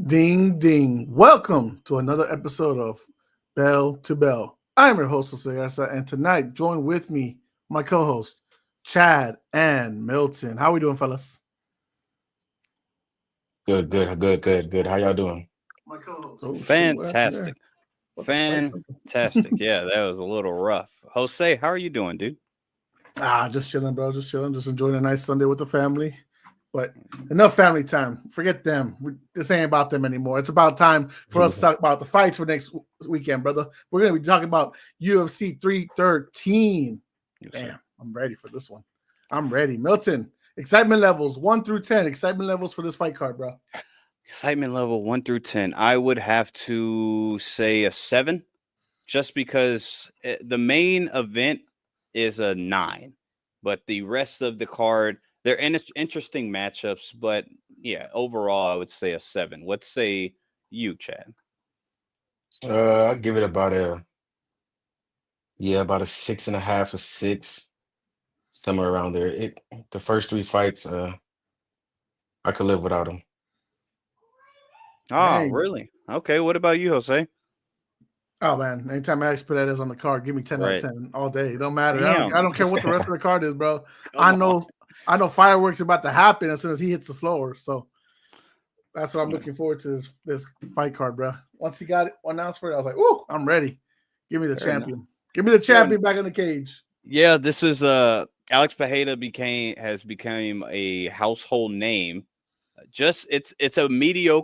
Ding ding. Welcome to another episode of Bell to Bell. I'm your host, Jose Garza, and tonight join with me my co-host, Chad and Milton. How we doing, fellas? Good. How y'all doing? My co-host. Oh shoot, what happened there? Fantastic. What the fight? Fantastic. Yeah, that was a little rough. Jose, how are you doing, dude? Just chilling, bro. Just chilling. Just enjoying a nice Sunday with the family. But enough family time. Forget them. This ain't about them anymore. It's about time for us to talk about the fights for next weekend, brother. We're going to be talking about UFC 313. Yes, Damn, sir. I'm ready for this one. I'm ready. Milton, excitement levels 1 through 10. Excitement levels for this fight card, bro. Excitement level 1 through 10. I would have to say a 7, just because the main event is a 9, but the rest of the card, they're interesting matchups. But yeah, overall, I would say a 7. What say you, Chad? I give it about a 6.5, a 6, somewhere around there. The first three fights, I could live without them. Oh, Dang. really? Okay. What about you, Jose? Oh man, anytime Alex Pereira's on the card, give me 10 out of Right. 10 all day. It don't matter. I Damn. don't care what the rest of the card is, bro. I Come on. know I know fireworks are about to happen as soon as he hits the floor. So that's what I'm looking forward to this fight card, bro. Once he got it announced for it, I was like, "Ooh, I'm ready. Give me the Fair enough. champion. Give me the Fair enough. champion back in the cage." Yeah, this is Alex Pereira has become a household name. Just it's a meteor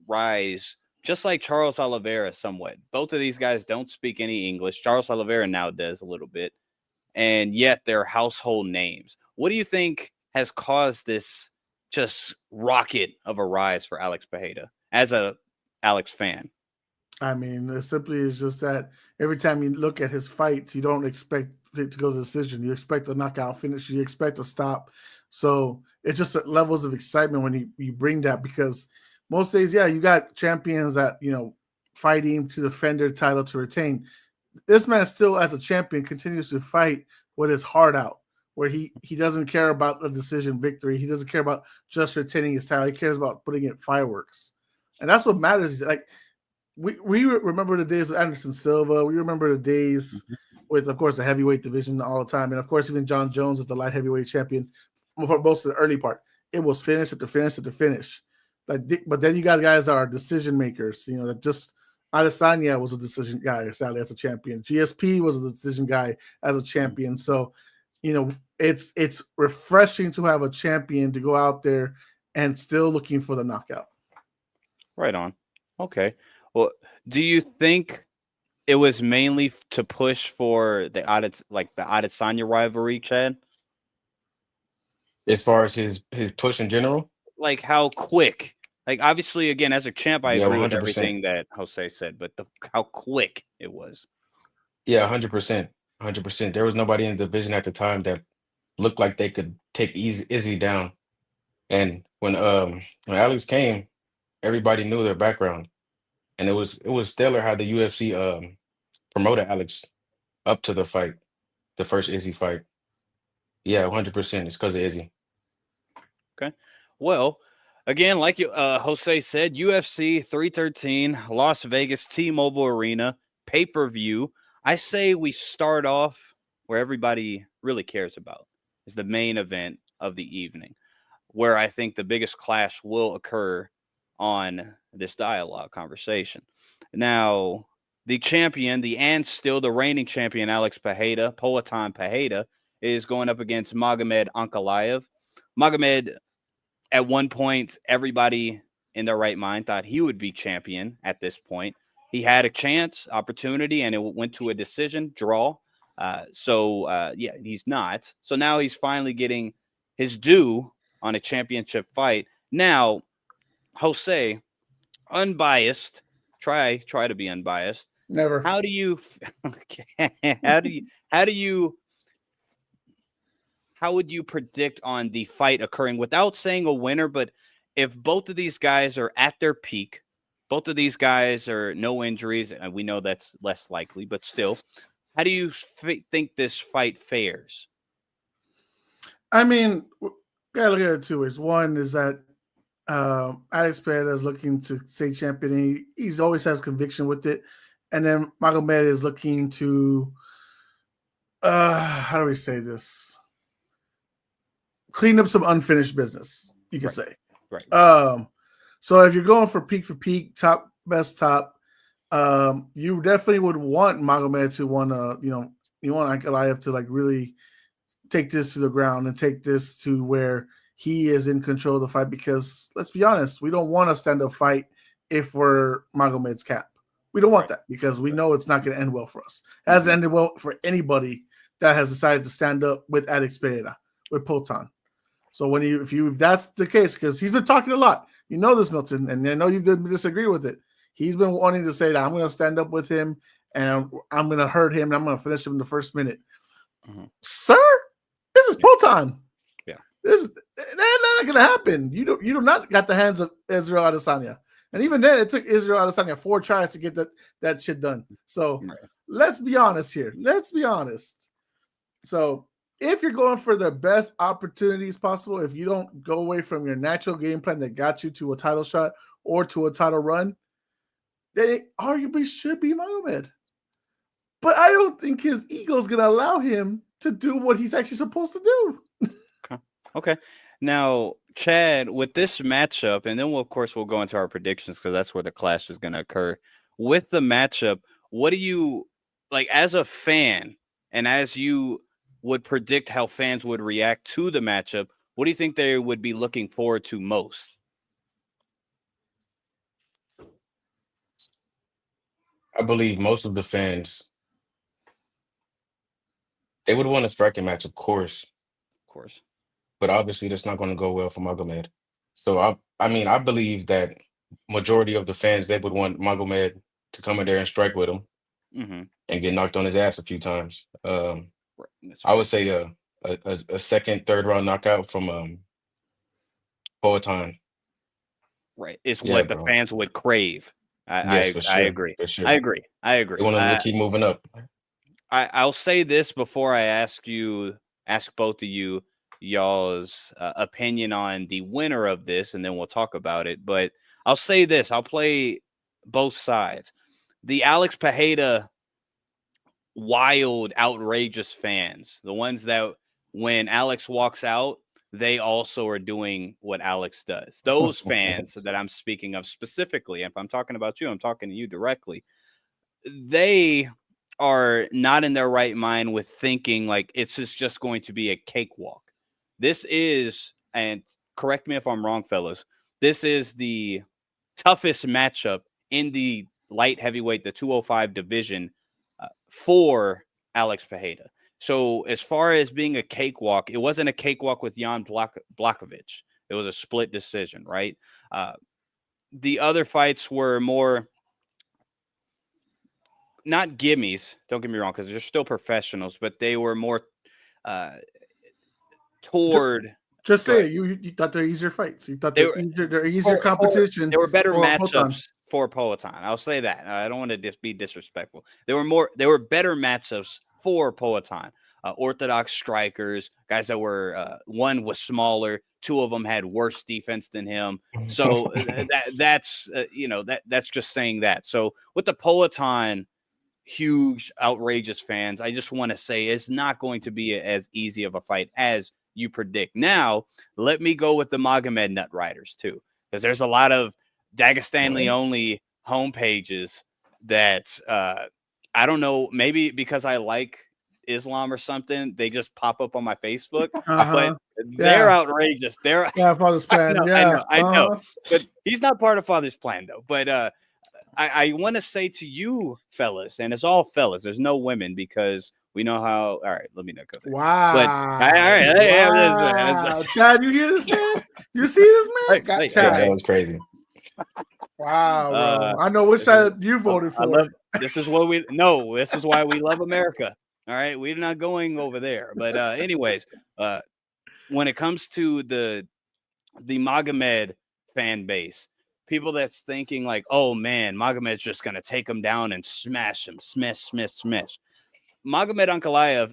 rise, just like Charles Oliveira somewhat. Both of these guys don't speak any English. Charles Oliveira now does a little bit, and yet they're household names. What do you think has caused this just rocket of a rise for Alex Pereira as a Alex fan? I mean, it simply is just that every time you look at his fights, you don't expect it to go to decision. You expect a knockout finish. You expect a stop. So it's just levels of excitement when you bring that because most days, yeah, you got champions that fighting to defend their title to retain. This man still, as a champion, continues to fight with his heart out, where he doesn't care about a decision victory. He doesn't care about just retaining his title. He cares about putting in fireworks, and that's what matters. Like we remember the days of Anderson Silva. We remember the days Mhm. with, of course, the heavyweight division all the time, and of course, even John Jones is the light heavyweight champion for most of the early part. It was finish after finish after finish. But then you got guys that are decision makers. That just Adesanya was a decision guy, sadly, as a champion. GSP was a decision guy as a champion. So, it's refreshing to have a champion to go out there and still looking for the knockout. Right on. Okay. Well, do you think it was mainly to push for the Adesanya rivalry, Chad? As far as his push in general, Like how quick? Like obviously, again, as a champ, I yeah, agree with 100%. everything that Jose said, but how quick it was. Yeah, 100%. 100%. There was nobody in the division at the time that looked like they could take Izzy down. And when Alex came, everybody knew their background. And it was stellar how the UFC promoted Alex up to the fight, the first Izzy fight. Yeah, 100%. It's because of Izzy. Okay. Well, again, like Jose said, UFC 313, Las Vegas T-Mobile Arena, pay-per-view. I say we start off where everybody really cares about is the main event of the evening, where I think the biggest clash will occur on this dialogue conversation. Now, the champion, and still the reigning champion, Alex Pereira, Poatan Pereira, is going up against Magomed Ankalaev. Magomed, at one point, everybody in their right mind thought he would be champion at this point. He had a chance, opportunity, and it went to a decision draw. Yeah, he's not. So now he's finally getting his due on a championship fight. Now, Jose, unbiased, try to be unbiased. Never. How do you okay, how do you how would you predict on the fight occurring without saying a winner? But if both of these guys are at their peak, both of these guys are no injuries, and we know that's less likely, but still, how do you think this fight fares? I mean, gotta look at it two ways. One is that Alex Pereira is looking to stay champion. He's always has conviction with it. And then Magomed is looking to, how do we say this? Clean up some unfinished business, you can say. Right. So if you're going for peak, top, best top, you definitely would want Magomed to want to, you want Ankalaev to like really take this to the ground and take this to where he is in control of the fight, because let's be honest, we don't want a stand-up fight if we're Magomed's cap. We don't want that because we know it's not going to end well for us. It hasn't ended well for anybody that has decided to stand up with Alex Pereira, with Potan. So if that's the case, because he's been talking a lot, you know this, Milton, and I know you disagree with it. He's been wanting to say that I'm going to stand up with him and I'm going to hurt him and I'm going to finish him in the first minute. Sir, this is Potan. Yeah, that's not going to happen. You do not got the hands of Israel Adesanya, and even then, it took Israel Adesanya 4 tries to get that shit done. So let's be honest here. Let's be honest. So if you're going for the best opportunities possible, if you don't go away from your natural game plan that got you to a title shot or to a title run, then it arguably should be Magomed. But I don't think his ego is going to allow him to do what he's actually supposed to do. Okay. Now, Chad, with this matchup, and then of course we'll go into our predictions because that's where the clash is going to occur. With the matchup, what do you like as a fan, and as you would predict how fans would react to the matchup? What do you think they would be looking forward to most? I believe most of the fans, they would want a striking match, of course, but obviously that's not going to go well for Magomed. So I believe that majority of the fans, they would want Magomed to come in there and strike with him and get knocked on his ass a few times. I would say a second, third round knockout from Poatan. Right, it's what the fans would crave. I agree. For sure. I agree. They want them to keep moving up. I'll say this before I ask both of you y'all's opinion on the winner of this, and then we'll talk about it. But I'll say this: I'll play both sides. The Alex Pereira wild, outrageous fans, the ones that when Alex walks out, they also are doing what Alex does. Those fans that I'm speaking of specifically, if I'm talking about you, I'm talking to you directly. They are not in their right mind with thinking like it's just going to be a cakewalk. This is, and correct me if I'm wrong, fellas, this is the toughest matchup in the light heavyweight, the 205 division for Alex Pereira. So as far as being a cakewalk, it wasn't a cakewalk with Jan Blachowicz. It was a split decision, right? The other fights were more not gimmies, don't get me wrong, because they're still professionals, but they were more toward. Just say it. You thought they're easier fights. You thought they're easier competition. There were better matchups for Poatan. I'll say that. I don't want to be disrespectful. There were better matchups for Poatan. Orthodox strikers, guys that were one was smaller, 2 of them had worse defense than him. So that's just saying that. So with the Poatan huge, outrageous fans, I just want to say it's not going to be as easy of a fight as you predict. Now, let me go with the Magomed Nut Riders too, because there's a lot of Dagestani only homepages that I don't know, maybe because I like Islam or something, they just pop up on my Facebook, but they're outrageous. They're Father's Plan. I know. But he's not part of Father's Plan though. But I want to say to you fellas, and it's all fellas, there's no women because we know how. All right, let me not go there. Wow. But all right. Wow. Chad, you hear this, man? You see this, man? Chad. That was crazy. Wow, bro. I know which side you voted for. This is why we love America. All right, we're not going over there. But anyways, when it comes to the Magomed fan base, people that's thinking like, oh man, Magomed's just gonna take him down and smash him, smash. Magomed Ankalaev,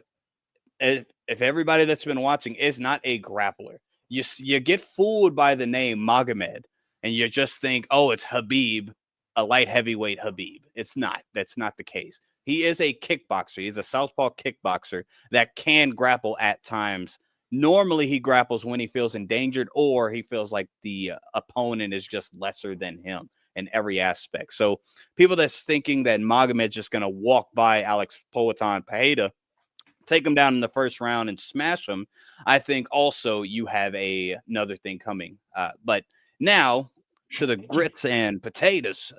if everybody that's been watching, is not a grappler. you get fooled by the name Magomed, and you just think, oh, it's Habib, a light heavyweight Habib. It's not. That's not the case. He is a kickboxer. He's a southpaw kickboxer that can grapple at times. Normally, he grapples when he feels endangered or he feels like the opponent is just lesser than him in every aspect. So people that's thinking that Magomed's just going to walk by Alex Pereira, take him down in the first round and smash him, I think also you have another thing coming. But now to the grits and potatoes.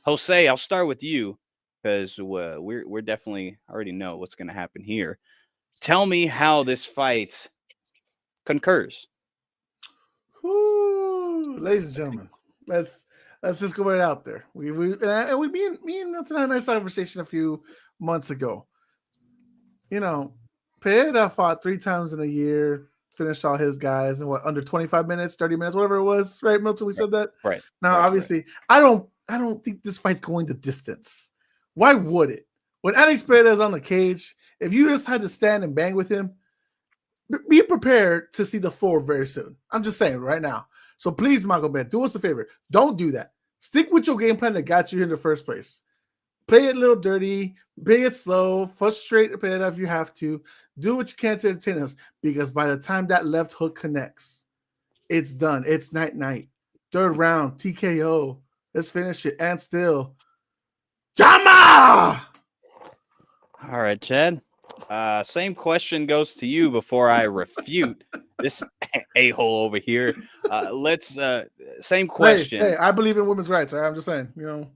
Jose, I'll start with you because we're definitely already know what's going to happen here. Tell me how this fight concurs. Woo, ladies and gentlemen, let's just go right out there. Me and Milton had a nice conversation a few months ago. You know, Pereira fought 3 times in a year, finished all his guys in under 25 minutes, 30 minutes, whatever it was, right, Milton? We said that. Right. Now, obviously, I don't think this fight's going the distance. Why would it? When Alex Pereira is on the cage, if you just had to stand and bang with him, be prepared to see the floor very soon. I'm just saying right now. So please, Magomed, do us a favor. Don't do that. Stick with your game plan that got you here in the first place. Play it a little dirty, play it slow, frustrate it if you have to. Do what you can to entertain us, because by the time that left hook connects, it's done. It's night. Third round, TKO. Let's finish it. And still, Jama! All right, Chad. Same question goes to you before I refute this a-hole over here. Same question. Hey, I believe in women's rights. Right? I'm just saying,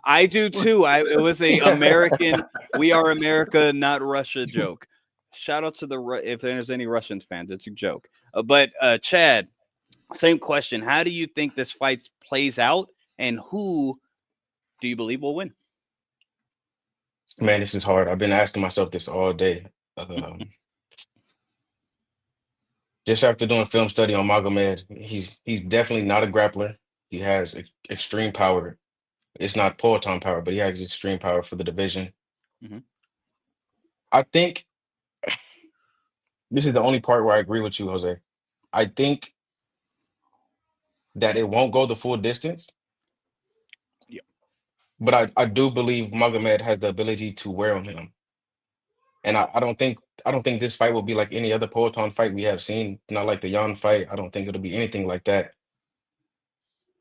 I do too. It was a American, we are America, not Russia joke. Shout out to if there's any Russians fans, it's a joke. But Chad, same question. How do you think this fight plays out, and who do you believe will win? Man, this is hard. I've been asking myself this all day. Just after doing film study on Magomed, he's definitely not a grappler. He has extreme power. It's not Poatan power, but he has extreme power for the division. Mm-hmm. I think this is the only part where I agree with you, Jose. I think that it won't go the full distance. Yeah. But I do believe Magomed has the ability to wear on him. And I don't think this fight will be like any other Poatan fight we have seen, not like the Yan fight. I don't think it'll be anything like that.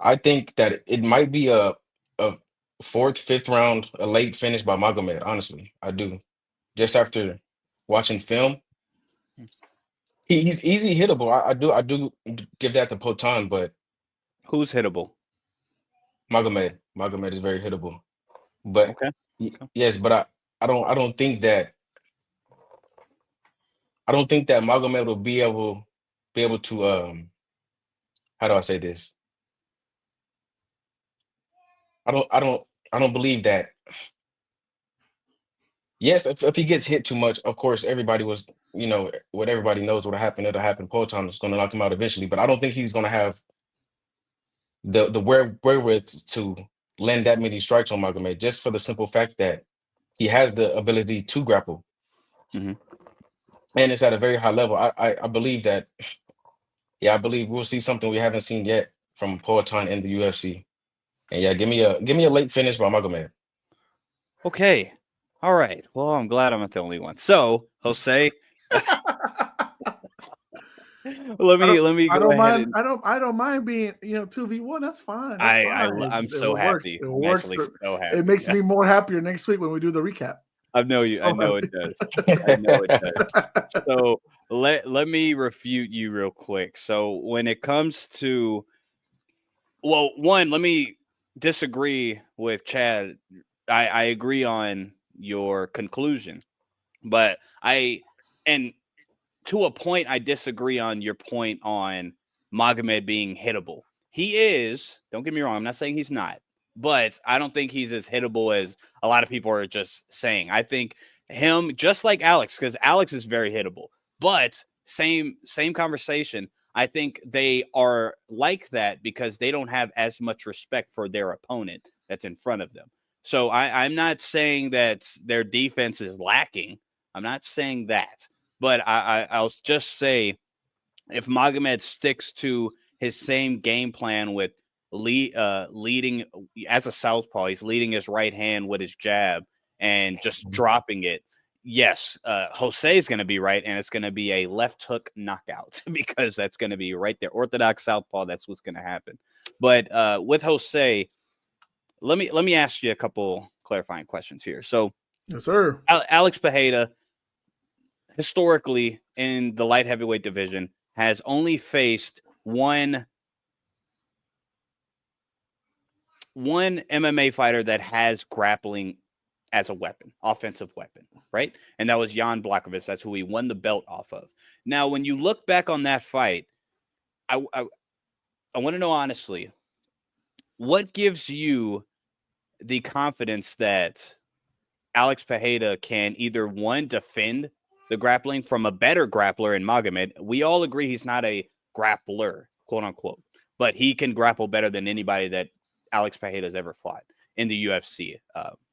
I think that it might be a 4th, 5th round, a late finish by Magomed, honestly. I do. Just after watching film. He's easy hittable. I do give that to Poatan, but who's hittable? Magomed. Magomed is very hittable. But okay. Yes, but I don't think that Magomed will be able to how do I say this? I don't believe that. Yes, if he gets hit too much, of course everybody was, what everybody knows what'll happen, it'll happen. Poatan is gonna knock him out eventually, but I don't think he's gonna have the wherewith to land that many strikes on Magomed, just for the simple fact that he has the ability to grapple. Mm-hmm. And it's at a very high level. I believe that. Yeah, I believe we'll see something we haven't seen yet from Poatan in the UFC. And yeah, give me a late finish by Magomed. Okay. All right. Well, I'm glad I'm not the only one. So, Jose, let me go ahead. I don't mind being 2v1. That's fine. I'm so happy. It works. So happy. It makes me more happier next week when we do the recap. I know you. I know it does. I know it does. So let me refute you real quick. So when it comes to, well, one, let me disagree with Chad. I agree on your conclusion, but and to a point, I disagree on your point on Magomed being hittable. He is. Don't get me wrong. I'm not saying he's not, but I don't think he's as hittable as a lot of people are just saying. I think him, just like Alex, because Alex is very hittable, but same conversation. I think they are like that because they don't have as much respect for their opponent that's in front of them. So I'm not saying that their defense is lacking. I'm not saying that, but I'll just say if Magomed sticks to his same game plan with leading as a southpaw, he's leading his right hand with his jab and just dropping it. Yes, Jose is going to be right, and it's going to be a left hook knockout because that's going to be right there. Orthodox southpaw, that's what's going to happen. But with Jose, let me ask you a couple clarifying questions here. So, yes, sir. Alex Pereira, historically in the light heavyweight division, has only faced one MMA fighter that has grappling as a weapon, offensive weapon, right? And that was Jan Blachowicz. That's who he won the belt off of. Now, when you look back on that fight, I want to know honestly, what gives you the confidence that Alex Pereira can either, one, defend the grappling from a better grappler in Magomed? We all agree he's not a grappler, quote unquote, but he can grapple better than anybody that Alex Pereira has ever fought in the UFC,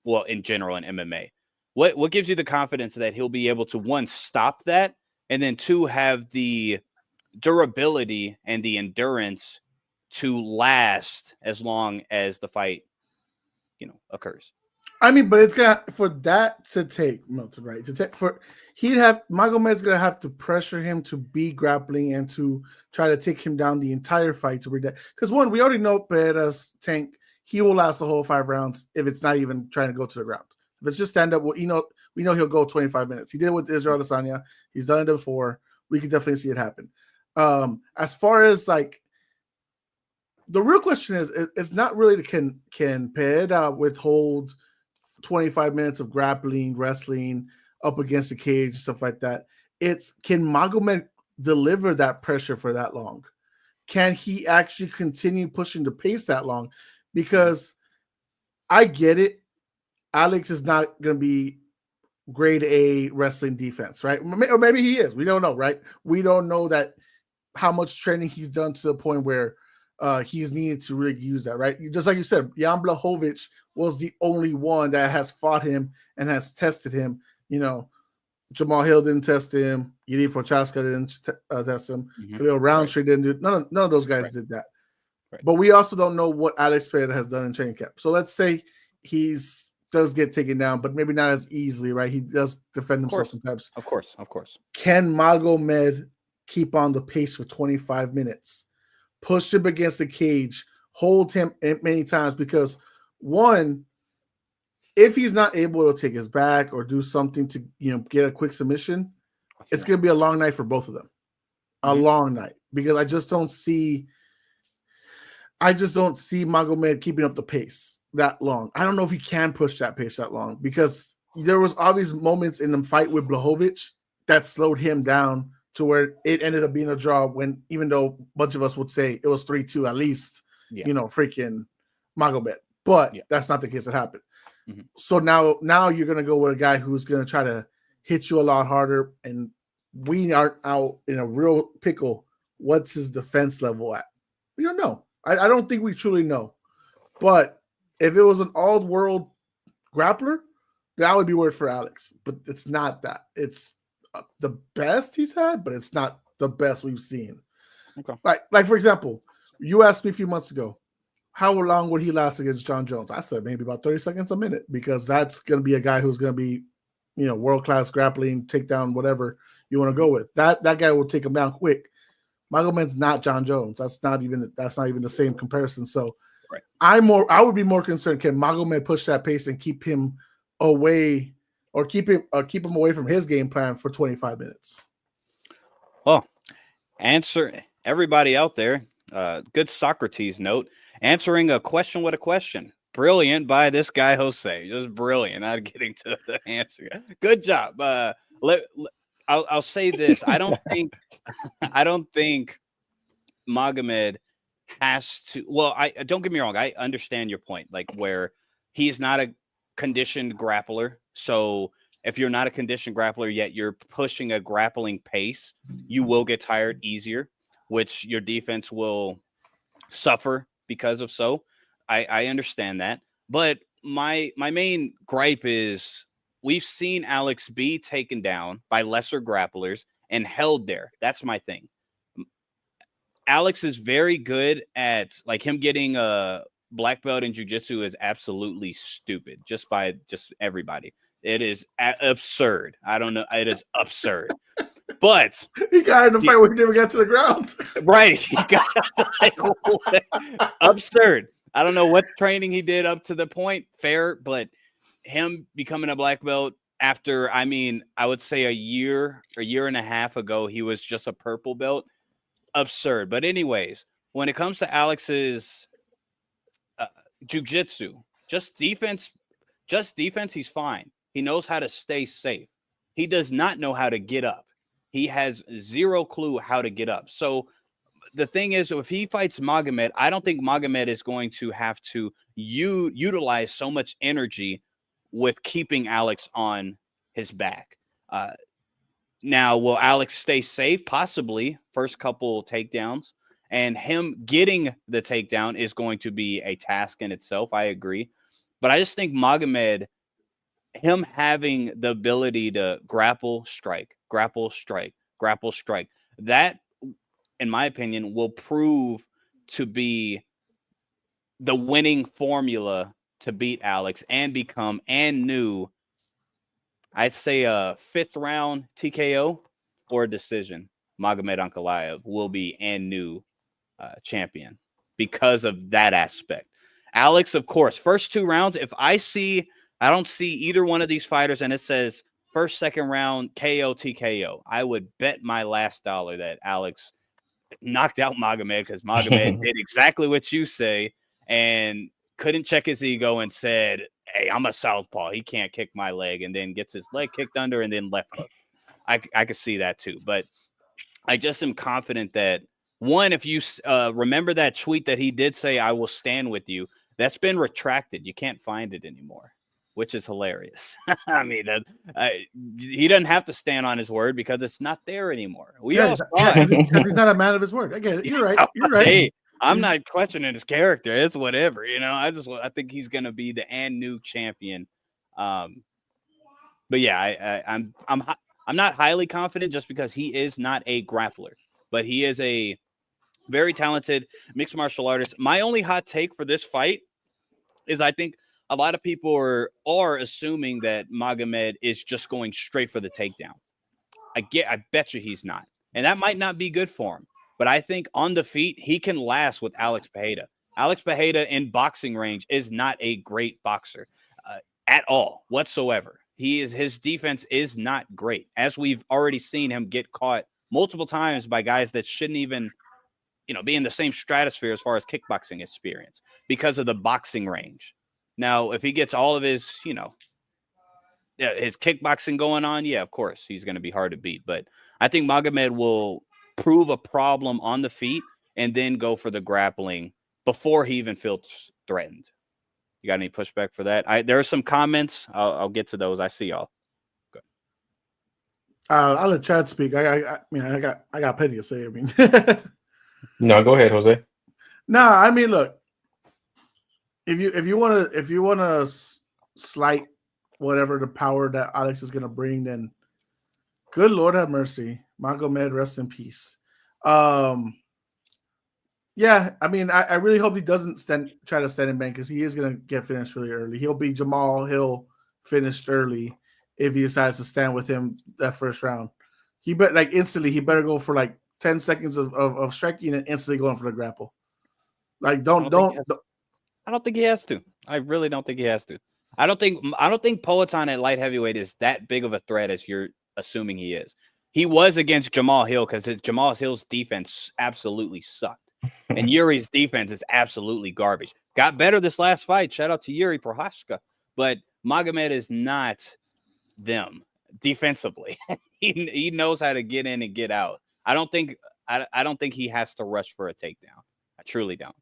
well, in general in MMA. What gives you the confidence that he'll be able to, one, stop that, and then two, have the durability and the endurance to last as long as the fight, occurs? I mean, but it's gonna for that to take Milton, right? Magomed's gonna have to pressure him to be grappling and to try to take him down the entire fight to read that. Because one, we already know Pereira's tank, he will last the whole 5 rounds if it's not even trying to go to the ground. If it's just stand up, well, we know he'll go 25 minutes. He did it with Israel Adesanya. He's done it before. We can definitely see it happen. As far as like the real question is, it's not really can Pereira withhold 25 minutes of grappling, wrestling up against the cage, stuff like that. It's can Magomed deliver that pressure for that long? Can he actually continue pushing the pace that long? Because I get it. Alex is not going to be grade A wrestling defense, right? Or maybe he is. We don't know, right? We don't know that how much training he's done to the point where he's needed to really use that, right? Just like you said, Jan Blachowicz was the only one that has fought him and has tested him. Jamal Hill didn't test him. Yuri Prochaska didn't test him. Khalil Roundtree didn't do it. None of those guys did that. Right. But we also don't know what Alex Pereira has done in training camp. So let's say does get taken down, but maybe not as easily, right? He does defend himself sometimes. Of course. Can Magomed keep on the pace for 25 minutes? Push him against the cage, hold him many times, because one, if he's not able to take his back or do something to get a quick submission, it's going to be a long night for both of them. A long night, because I just don't see Magomed keeping up the pace that long. I don't know if he can push that pace that long, because there was obvious moments in the fight with Blachowicz that slowed him down to where it ended up being a draw, when even though a bunch of us would say it was 3-2 at least, freaking Magomed. But that's not the case that happened. So now you're going to go with a guy who's going to try to hit you a lot harder, and we aren't out in a real pickle. What's his defense level at? We don't know. I don't think we truly know. But if it was an all-world grappler, that would be word for Alex. But it's not that. It's the best he's had, but it's not the best we've seen. Okay. Like for example, you asked me a few months ago, how long would he last against John Jones? I said maybe about 30 seconds a minute, because that's going to be a guy who's going to be, world-class grappling, takedown, whatever you want to go with. That guy will take him down quick. Magomed's not John Jones. That's not even the same comparison. So I would be more concerned, can Magomed push that pace and keep him away, or keep him away from his game plan for 25 minutes? Well, answer everybody out there. Good Socrates note. Answering a question with a question. Brilliant by this guy, Jose. Just brilliant. Not getting to the answer. Good job. I'll say this. I don't think Magomed has to. Well, I don't get me wrong. I understand your point. Like, where he's not a conditioned grappler. So if you're not a conditioned grappler yet you're pushing a grappling pace, you will get tired easier, which your defense will suffer because of. So I understand that. But my main gripe is we've seen Alex be taken down by lesser grapplers and held there. That's my thing. Alex is very good at like him getting a black belt in jiu-jitsu is absolutely stupid just by everybody. It is absurd. I don't know. It is absurd. But he got in the fight when he never got to the ground. Right. He got like, absurd. I don't know what training he did up to the point. Fair, but him becoming a black belt after, I mean, I would say a year and a half ago, he was just a purple belt. Absurd. But anyways, when it comes to Alex's jiu-jitsu, just defense, he's fine. He knows how to stay safe. He does not know how to get up. He has zero clue how to get up. So the thing is, if he fights Magomed, I don't think Magomed is going to have to utilize so much energy with keeping Alex on his back. Now, will Alex stay safe? Possibly. First couple takedowns. And him getting the takedown is going to be a task in itself. I agree. But I just think Magomed, him having the ability to grapple, strike, that, in my opinion, will prove to be the winning formula to beat Alex and become new, I'd say a 5th round TKO or a decision. Magomed Ankalaev will be new champion because of that aspect. Alex, of course, first 2 rounds, if I don't see either one of these fighters and it says first, second round, KO, TKO, I would bet my last dollar that Alex knocked out Magomed because Magomed did exactly what you say and couldn't check his ego and said, hey, I'm a southpaw. He can't kick my leg, and then gets his leg kicked under and then left hook. I could see that too. But I just am confident that, one, if you remember that tweet that he did say, I will stand with you, that's been retracted. You can't find it anymore, which is hilarious. I mean, he doesn't have to stand on his word because it's not there anymore. We all saw it. He's not a man of his word. I get it. You're right. You're right. Hey, I'm not questioning his character. It's whatever, you know. I think he's gonna be the new champion. But yeah, I'm not highly confident just because he is not a grappler, but he is a very talented mixed martial artist. My only hot take for this fight is I think a lot of people are assuming that Magomed is just going straight for the takedown. I bet you he's not. And that might not be good for him. But I think on the feet, he can last with Alex Pereira. Alex Pereira in boxing range is not a great boxer at all whatsoever. His defense is not great, as we've already seen him get caught multiple times by guys that shouldn't even, be in the same stratosphere as far as kickboxing experience because of the boxing range. Now, if he gets all of his, his kickboxing going on, yeah, of course, he's going to be hard to beat. But I think Magomed will prove a problem on the feet and then go for the grappling before he even feels threatened. You got any pushback for that? There are some comments. I'll get to those. I see y'all. Good. I'll let Chad speak. I got plenty to say. I mean, no, go ahead, Jose. No, I mean, look. If you want to slight whatever the power that Alex is going to bring, then good Lord have mercy. Magomed, rest in peace. Yeah, I mean, I really hope he doesn't try to stand and bang because he is going to get finished really early. He'll be Jamal Hill finished early if he decides to stand with him that first round. He instantly, he better go for 10 seconds of striking and instantly going for the grapple. I don't think he has to. I really don't think he has to. I don't think Poatan at light heavyweight is that big of a threat as you're assuming he is. He was against Jamal Hill because Jamal Hill's defense absolutely sucked. And Yuri's defense is absolutely garbage. Got better this last fight. Shout out to Yuri Prohaska. But Magomed is not them defensively. he knows how to get in and get out. I don't think he has to rush for a takedown. I truly don't.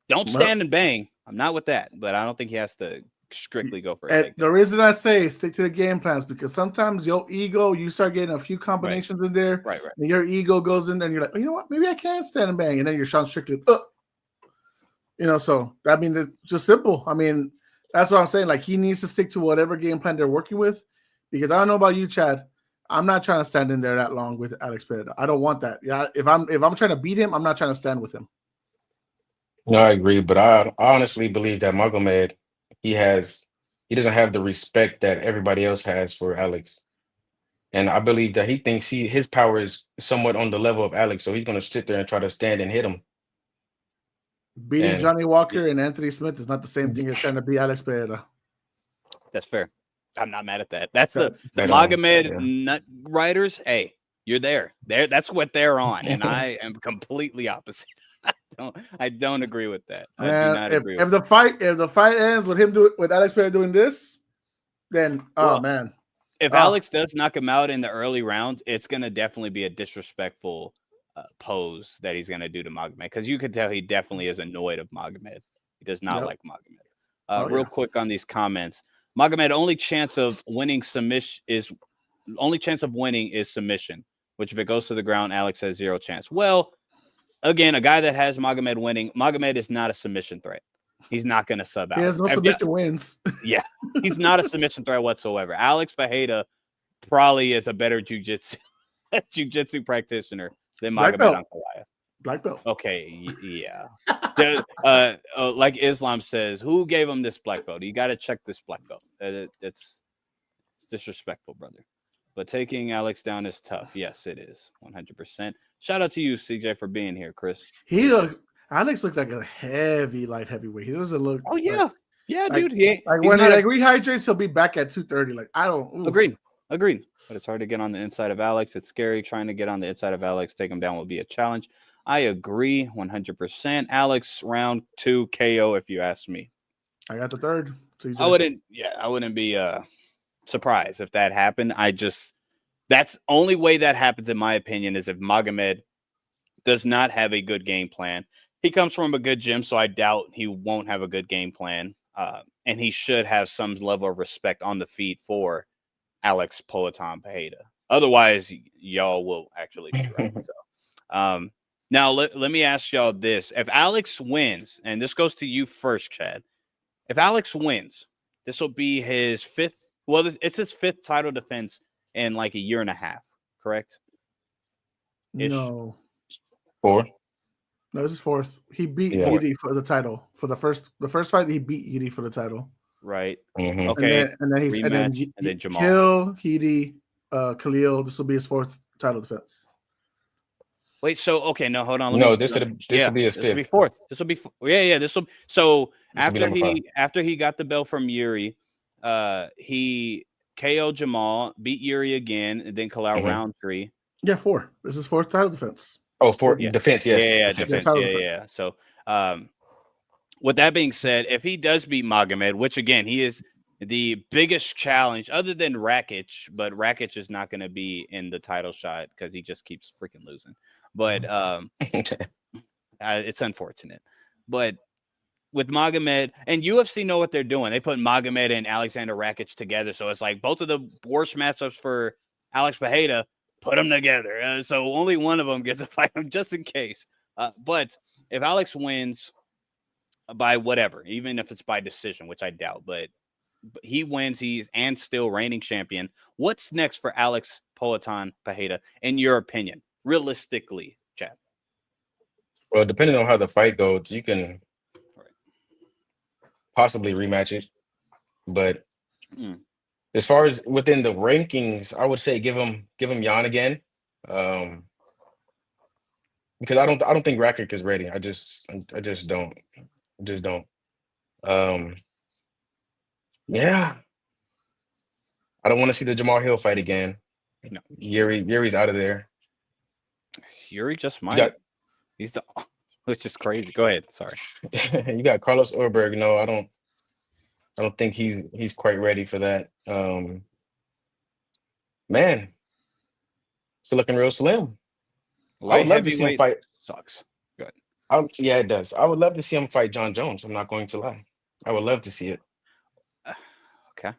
Don't stand and bang. I'm not with that, but I don't think he has to strictly go for a takedown. The reason I say stick to the game plans because sometimes your ego, you start getting a few combinations in there, right. And your ego goes in there, and you're like, oh, you know what? Maybe I can stand and bang, and then you're Sean Strickland. So I mean, it's just simple. I mean, that's what I'm saying. He needs to stick to whatever game plan they're working with, because I don't know about you, Chad. I'm not trying to stand in there that long with Alex Pereira. I don't want that. Yeah, if I'm trying to beat him, I'm not trying to stand with him. No, I agree, but I honestly believe that Magomed, he doesn't have the respect that everybody else has for Alex. And I believe that he thinks his power is somewhat on the level of Alex, so he's gonna sit there and try to stand and hit him. Beating And Johnny Walker and Anthony Smith is not the same thing as trying to beat Alex Pereira. That's fair. I'm not mad at that. That's the At all, Magomed yeah. nut riders. Hey, you're there. That's what they're on, and I am completely opposite. I don't agree with that. I do not agree with that. If the fight ends with with Alex Pereira doing this, then man. If Alex does knock him out in the early rounds, it's gonna definitely be a disrespectful pose that he's gonna do to Magomed, because you could tell he definitely is annoyed of Magomed. He does not like Magomed. Real quick on these comments, Magomed only chance of winning is submission, which if it goes to the ground, Alex has 0 chance. Well, again, a guy that has Magomed winning, Magomed is not a submission threat. He's not going to sub out. He has no submission wins. Yeah, he's not a submission threat whatsoever. Alex Pereira probably is a better jiu-jitsu practitioner than Magomed Ankalaev. Black belt. Okay, yeah. Like Islam says, who gave him this black belt? You got to check this black belt. It's disrespectful, brother. But taking Alex down is tough. Yes, it is. 100%. Shout out to you, CJ, for being here, Chris. Alex looks like a light heavyweight. He doesn't look. Oh yeah, dude. When he rehydrates, he'll be back at 230. Like I don't. Agreed. But it's hard to get on the inside of Alex. It's scary trying to get on the inside of Alex. Take him down will be a challenge. I agree 100%. Alex, round 2 KO, if you ask me. I got the third. I wouldn't be surprised if that happened. That's only way that happens, in my opinion, is if Magomed does not have a good game plan. He comes from a good gym, so I doubt he won't have a good game plan. And he should have some level of respect on the feet for Alex Pereira. Otherwise, y'all will actually be right. So, now let me ask y'all this: if Alex wins, and this goes to you first, Chad. If Alex wins, this will be his 5th. Well, it's his 5th title defense in like a year and a half. Correct? No. 4. No, this is 4th. He beat Yuri for the title. For the first fight, he beat Yuri for the title. Right. Mm-hmm. Okay. And then Jamal. Kill, Hidi, Khalil. This will be his 4th title defense. Wait, so okay, no, hold on. This will be his 5th. This will be 4th. This will be This will. So after he got the belt from Yuri, he KO Jamal, beat Yuri again, and then Khalil round 3. Yeah, 4. This is 4th title defense. Oh, defense, yes. Yeah, defense. Yeah. So, with that being said, if he does beat Magomed, which again, he is the biggest challenge other than Rakic, but Rakic is not going to be in the title shot because he just keeps freaking losing. But it's unfortunate. But with Magomed, and UFC know what they're doing. They put Magomed and Alexander Rakic together, so it's like both of the worst matchups for Alex Pereira. Put them together. So only one of them gets a fight just in case. But if Alex wins by whatever, even if it's by decision, which I doubt, but he wins, he's still reigning champion. What's next for Alex Pereira, in your opinion, realistically, Chad? Well, depending on how the fight goes, you can possibly rematch it. But as far as within the rankings, I would say give him Jan again, because I don't think Rakic is ready. I just don't. Yeah, I don't want to see the Jamal Hill fight again. No, Yuri's out of there. Yuri just might. Which is crazy. Go ahead. Sorry. You got Carlos Urberg. No, I don't think he's quite ready for that. Man, it's looking real slim. I would love to see him fight. Sucks. Good. Yeah, it does. I would love to see him fight John Jones. I'm not going to lie. I would love to see it. Okay.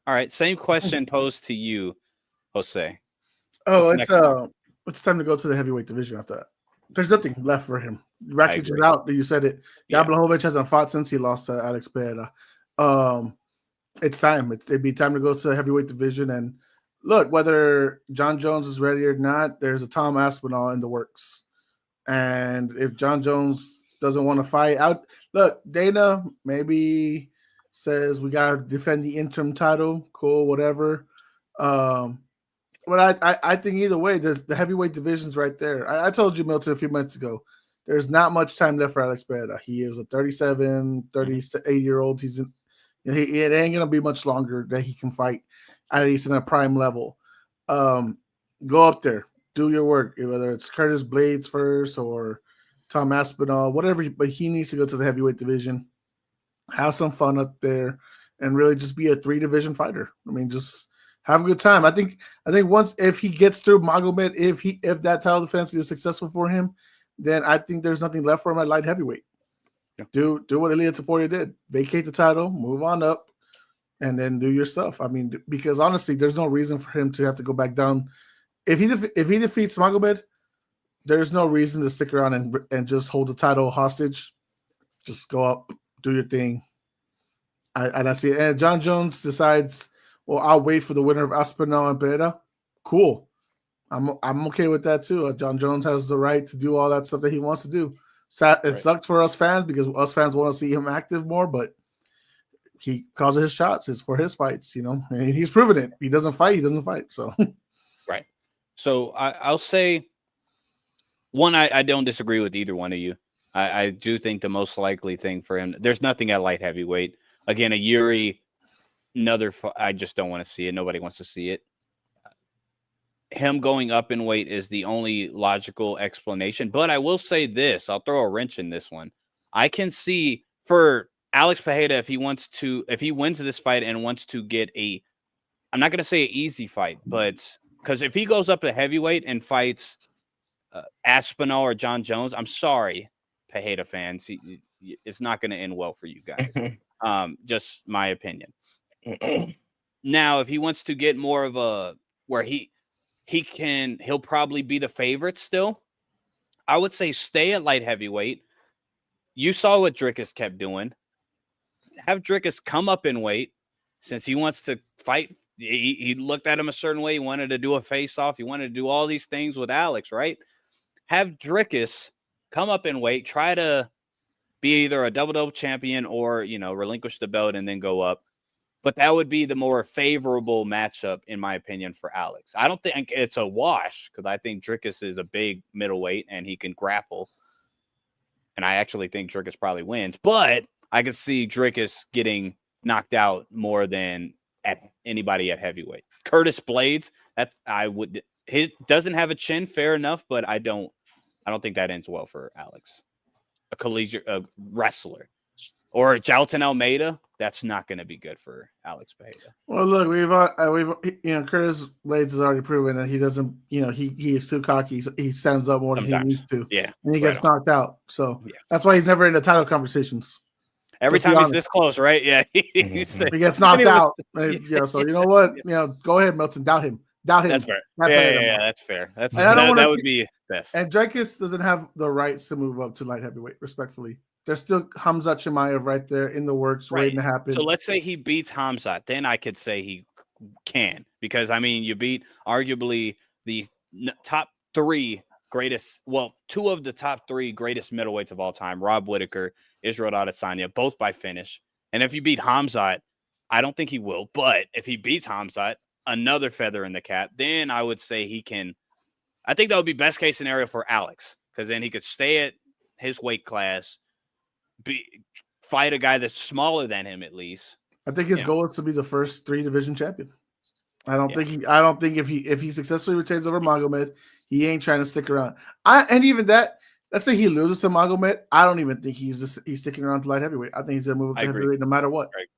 All right. Same question posed to you, Jose. Oh, it's time to go to the heavyweight division after that. There's nothing left for him. Rakic is out. You said it. Yeah. Blachowicz hasn't fought since he lost to Alex Pereira. It's time. It'd be time to go to the heavyweight division, and look, whether John Jones is ready or not, there's a Tom Aspinall in the works. And if John Jones doesn't want to fight out, look, Dana maybe says we got to defend the interim title. Cool, whatever. But I think either way, there's the heavyweight division's right there. I told you, Milton, a few minutes ago, there's not much time left for Alex Pereira. He is a 38-year-old. It ain't going to be much longer that he can fight, at least in a prime level. Go up there, do your work, whether it's Curtis Blades first or Tom Aspinall, whatever, but he needs to go to the heavyweight division, have some fun up there, and really just be a 3-division fighter. I mean, just have a good time. I think once, if he gets through Magomed, if that title defense is successful for him, then I think there's nothing left for him at light heavyweight. Yeah. Do what Ilia Topuria did. Vacate the title, move on up, and then do your stuff. I mean, because honestly, there's no reason for him to have to go back down. If he defeats Magomed, there's no reason to stick around and just hold the title hostage. Just go up, do your thing. I see it. And John Jones decides, well, I'll wait for the winner of Aspinall and Pereira. Cool. I'm okay with that too. John Jones has the right to do all that stuff that he wants to do. It sucked for us fans because us fans want to see him active more, but he calls it his shots. It's for his fights, and he's proven it. He doesn't fight. So right. So I'll say one. I don't disagree with either one of you. I do think the most likely thing for him. There's nothing at light heavyweight. Again, a Yuri. I just don't want to see it. Nobody wants to see it. Him going up in weight is the only logical explanation. But I will say this. I'll throw a wrench in this one. I can see for Alex Pereira, if he wins this fight and wants to get I'm not going to say an easy fight, but because if he goes up to heavyweight and fights Aspinall or John Jones, I'm sorry, Pereira fans. It's not going to end well for you guys. Just my opinion. Now, if he wants to get more of a where he'll probably be the favorite still. I would say stay at light heavyweight. You saw what Dricus kept doing. Have Dricus come up in weight since he wants to fight. He looked at him a certain way. He wanted to do a face-off. He wanted to do all these things with Alex, right? Have Dricus come up in weight, try to be either a double champion or, relinquish the belt and then go up. But that would be the more favorable matchup, in my opinion, for Alex. I don't think it's a wash because I think Dricus is a big middleweight and he can grapple. And I actually think Dricus probably wins. But I could see Dricus getting knocked out more than at anybody at heavyweight. Curtis Blades, he doesn't have a chin, fair enough, but I don't think that ends well for Alex. A collegiate wrestler. Or Jalton Almeida, that's not going to be good for Alex Pereira. Well, look, we've Curtis Blades has already proven that he doesn't, he is too cocky. He stands up more than he needs to. Yeah. And he gets knocked out. So that's why he's never in the title conversations. Every time he's this close, right? Yeah. He gets knocked out. So you know what? Go ahead, Milton. Doubt him. That's fair. That's fair. That would be best. And Dricus doesn't have the rights to move up to light heavyweight, respectfully. There's still Khamzat Chimaev right there in the works, waiting to happen. So let's say he beats Khamzat, then I could say he can, because you beat arguably the top 3 greatest, well, 2 of the top 3 greatest middleweights of all time, Rob Whittaker, Israel Adesanya, both by finish. And if you beat Khamzat, I don't think he will, but if he beats Khamzat, another feather in the cap, then I would say he can. I think that would be best case scenario for Alex, because then he could stay at his weight class, fight a guy that's smaller than him at least. I think his goal is to be the first 3-division champion. I don't think if he successfully retains over Magomed, he ain't trying to stick around. And even that, let's say he loses to Magomed, I don't even think he's sticking around to light heavyweight. I think he's gonna move up to heavyweight no matter what. Right.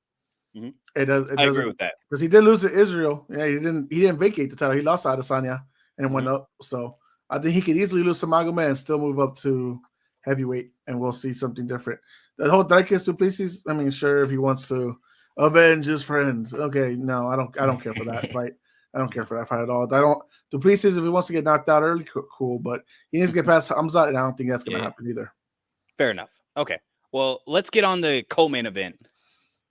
Mm-hmm. I agree with that, because he did lose to Israel. Yeah, he didn't vacate the title. He lost to Adesanya and went up. So I think he could easily lose to Magomed and still move up to heavyweight, and we'll see something different. The whole Dricus Duplessis, sure, if he wants to avenge his friends. Okay, no, I don't care for that fight. I don't care for that fight at all. Duplessis, if he wants to get knocked out early, cool, but he needs to get past Khamzat, and I don't think that's going to happen either. Fair enough. Okay, well, let's get on the co-main event.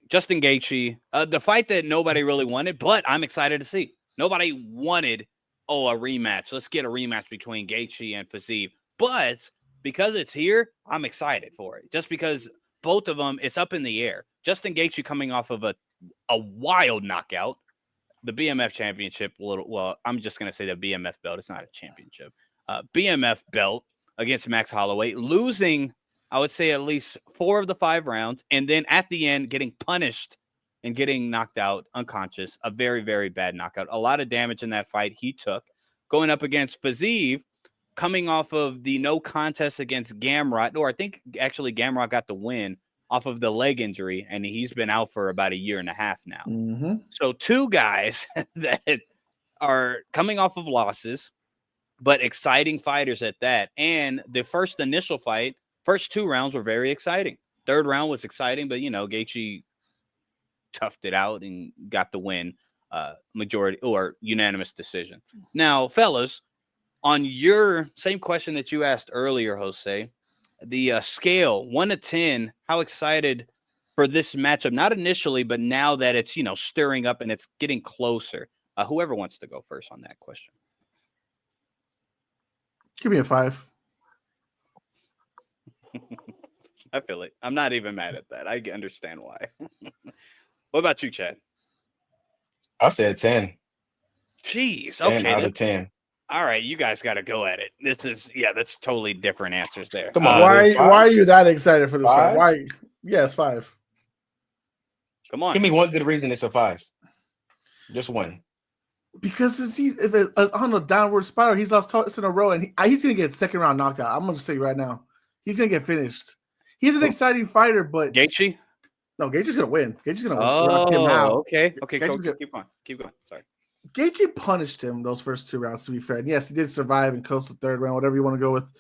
Justin Gaethje, the fight that nobody really wanted, but I'm excited to see. Nobody wanted, a rematch. Let's get a rematch between Gaethje and Fiziev. But because it's here, I'm excited for it. Just because both of them, it's up in the air. Justin Gaethje coming off of a wild knockout, the BMF championship. Well, I'm just going to say the BMF belt. It's not a championship. BMF belt against Max Holloway, losing, I would say, at least 4 of the 5 rounds. And then at the end, getting punished and getting knocked out unconscious. A very, very bad knockout. A lot of damage in that fight he took. Going up against Fiziev, coming off of the no contest against Gamrot, or I think actually Gamrot got the win off of the leg injury, and he's been out for about a year and a half now. Mm-hmm. So 2 guys that are coming off of losses, but exciting fighters at that. And the first initial fight, first 2 rounds were very exciting. 3rd round was exciting, but, Gaethje toughed it out and got the win, majority or unanimous decision. Now, fellas, on your same question that you asked earlier, Jose, the scale 1 to 10, how excited for this matchup? Not initially, but now that it's stirring up and it's getting closer. Whoever wants to go first on that question. Give me a 5. I feel it. I'm not even mad at that. I understand why. What about you, Chad? I said 10. Jeez. 10 Okay. out of 10. All right, you guys got to go at it. That's totally different answers there. Come on. Why 5? are you that excited for this fight? 5? Why? Yes, 5. Come on. Give me one good reason it's a 5. Just one. Because if it's on a downward spiral, he's lost twice in a row, and he's going to get 2nd round knocked out. I'm going to say right now, he's going to get finished. He's an exciting fighter, but Gaethje? no, Gaethje's going to win. Gaethje's going to knock him out. Okay. Okay, Gaethje's cool. Keep going. Sorry. Gaethje punished him those first 2 rounds, to be fair. And yes, he did survive and coast the 3rd round, whatever you want to go with.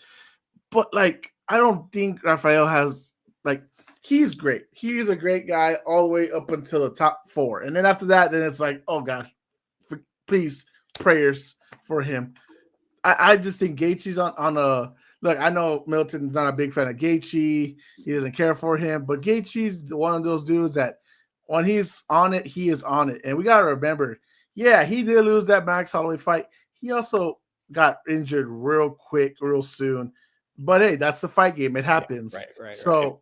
But, I don't think Rafael has, he's great. He's a great guy all the way up until the top 4. And then after that, then it's like, oh, God, please, prayers for him. I just think Gaethje's on a – look, I know Milton's not a big fan of Gaethje. He doesn't care for him. But Gaethje's one of those dudes that when he's on it, he is on it. And we got to remember – yeah, he did lose that Max Holloway fight. He also got injured real quick, real soon. But hey, that's the fight game. It happens. Yeah, right. So,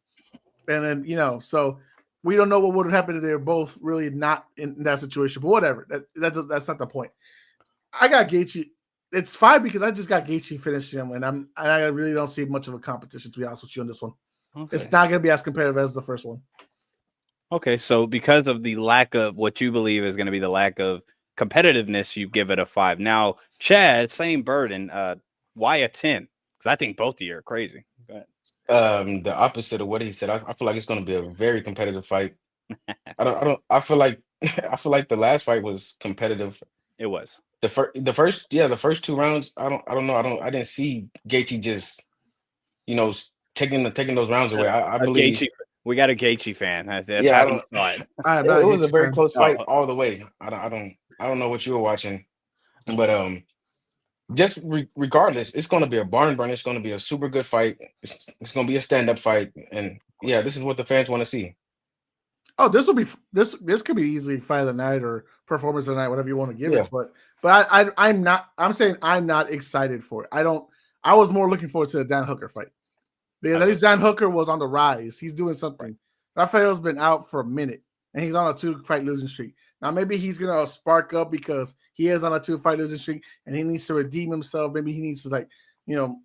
and then so we don't know what would have happened if they were both really not in that situation. But whatever, that's not the point. I got Gaethje. It's 5 because I just got Gaethje finishing him, and I really don't see much of a competition, to be honest with you, on this one. Okay. It's not going to be as competitive as the first one. Okay, so because of the lack of what you believe is going to be the lack of competitiveness, you give it a 5. Now, Chad, same burden. Why a 10? Because I think both of you are crazy. Go ahead. The opposite of what he said. I feel like it's going to be a very competitive fight. I feel like the last fight was competitive. It was the first 2 rounds. I don't know. I didn't see Gaethje just taking those rounds away. I believe we got a Gaethje fan. That's yeah, how he saw it. It was a very close fight all the way. I don't know what you were watching, but just regardless, it's going to be a barn burner. It's going to be a super good fight. It's going to be a stand-up fight, and yeah, this is what the fans want to see. Oh, this could be easily fight of the night or performance of the night, whatever you want to give it. But I'm not. I'm saying I'm not excited for it. I was more looking forward to the Dan Hooker fight because at least Dan Hooker was on the rise. He's doing something. Right. Rafael's been out for a minute and he's on a 2-fight losing streak. Now maybe he's gonna spark up because he is on a 2-fight losing streak and he needs to redeem himself. Maybe he needs to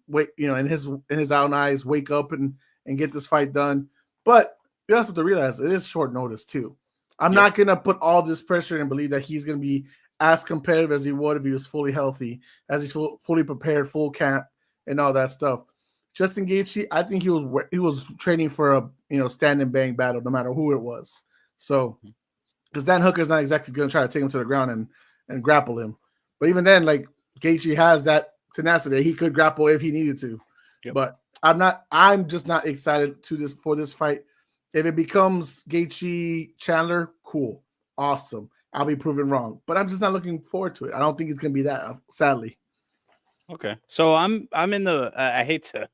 wait, in his own eyes, wake up and get this fight done. But you also have to realize it is short notice too. I'm not gonna put all this pressure and believe that he's gonna be as competitive as he would if he was fully healthy, as he's fully prepared, full camp, and all that stuff. Justin Gaethje, I think he was training for a stand and bang battle, no matter who it was. So, because Dan Hooker's not exactly going to try to take him to the ground and grapple him. But even then, Gaethje has that tenacity. He could grapple if he needed to. Yep. But I'm just not excited for this fight. If it becomes Gaethje Chandler, cool, awesome. I'll be proven wrong. But I'm just not looking forward to it. I don't think it's going to be that, sadly. Okay, so I'm in the I hate to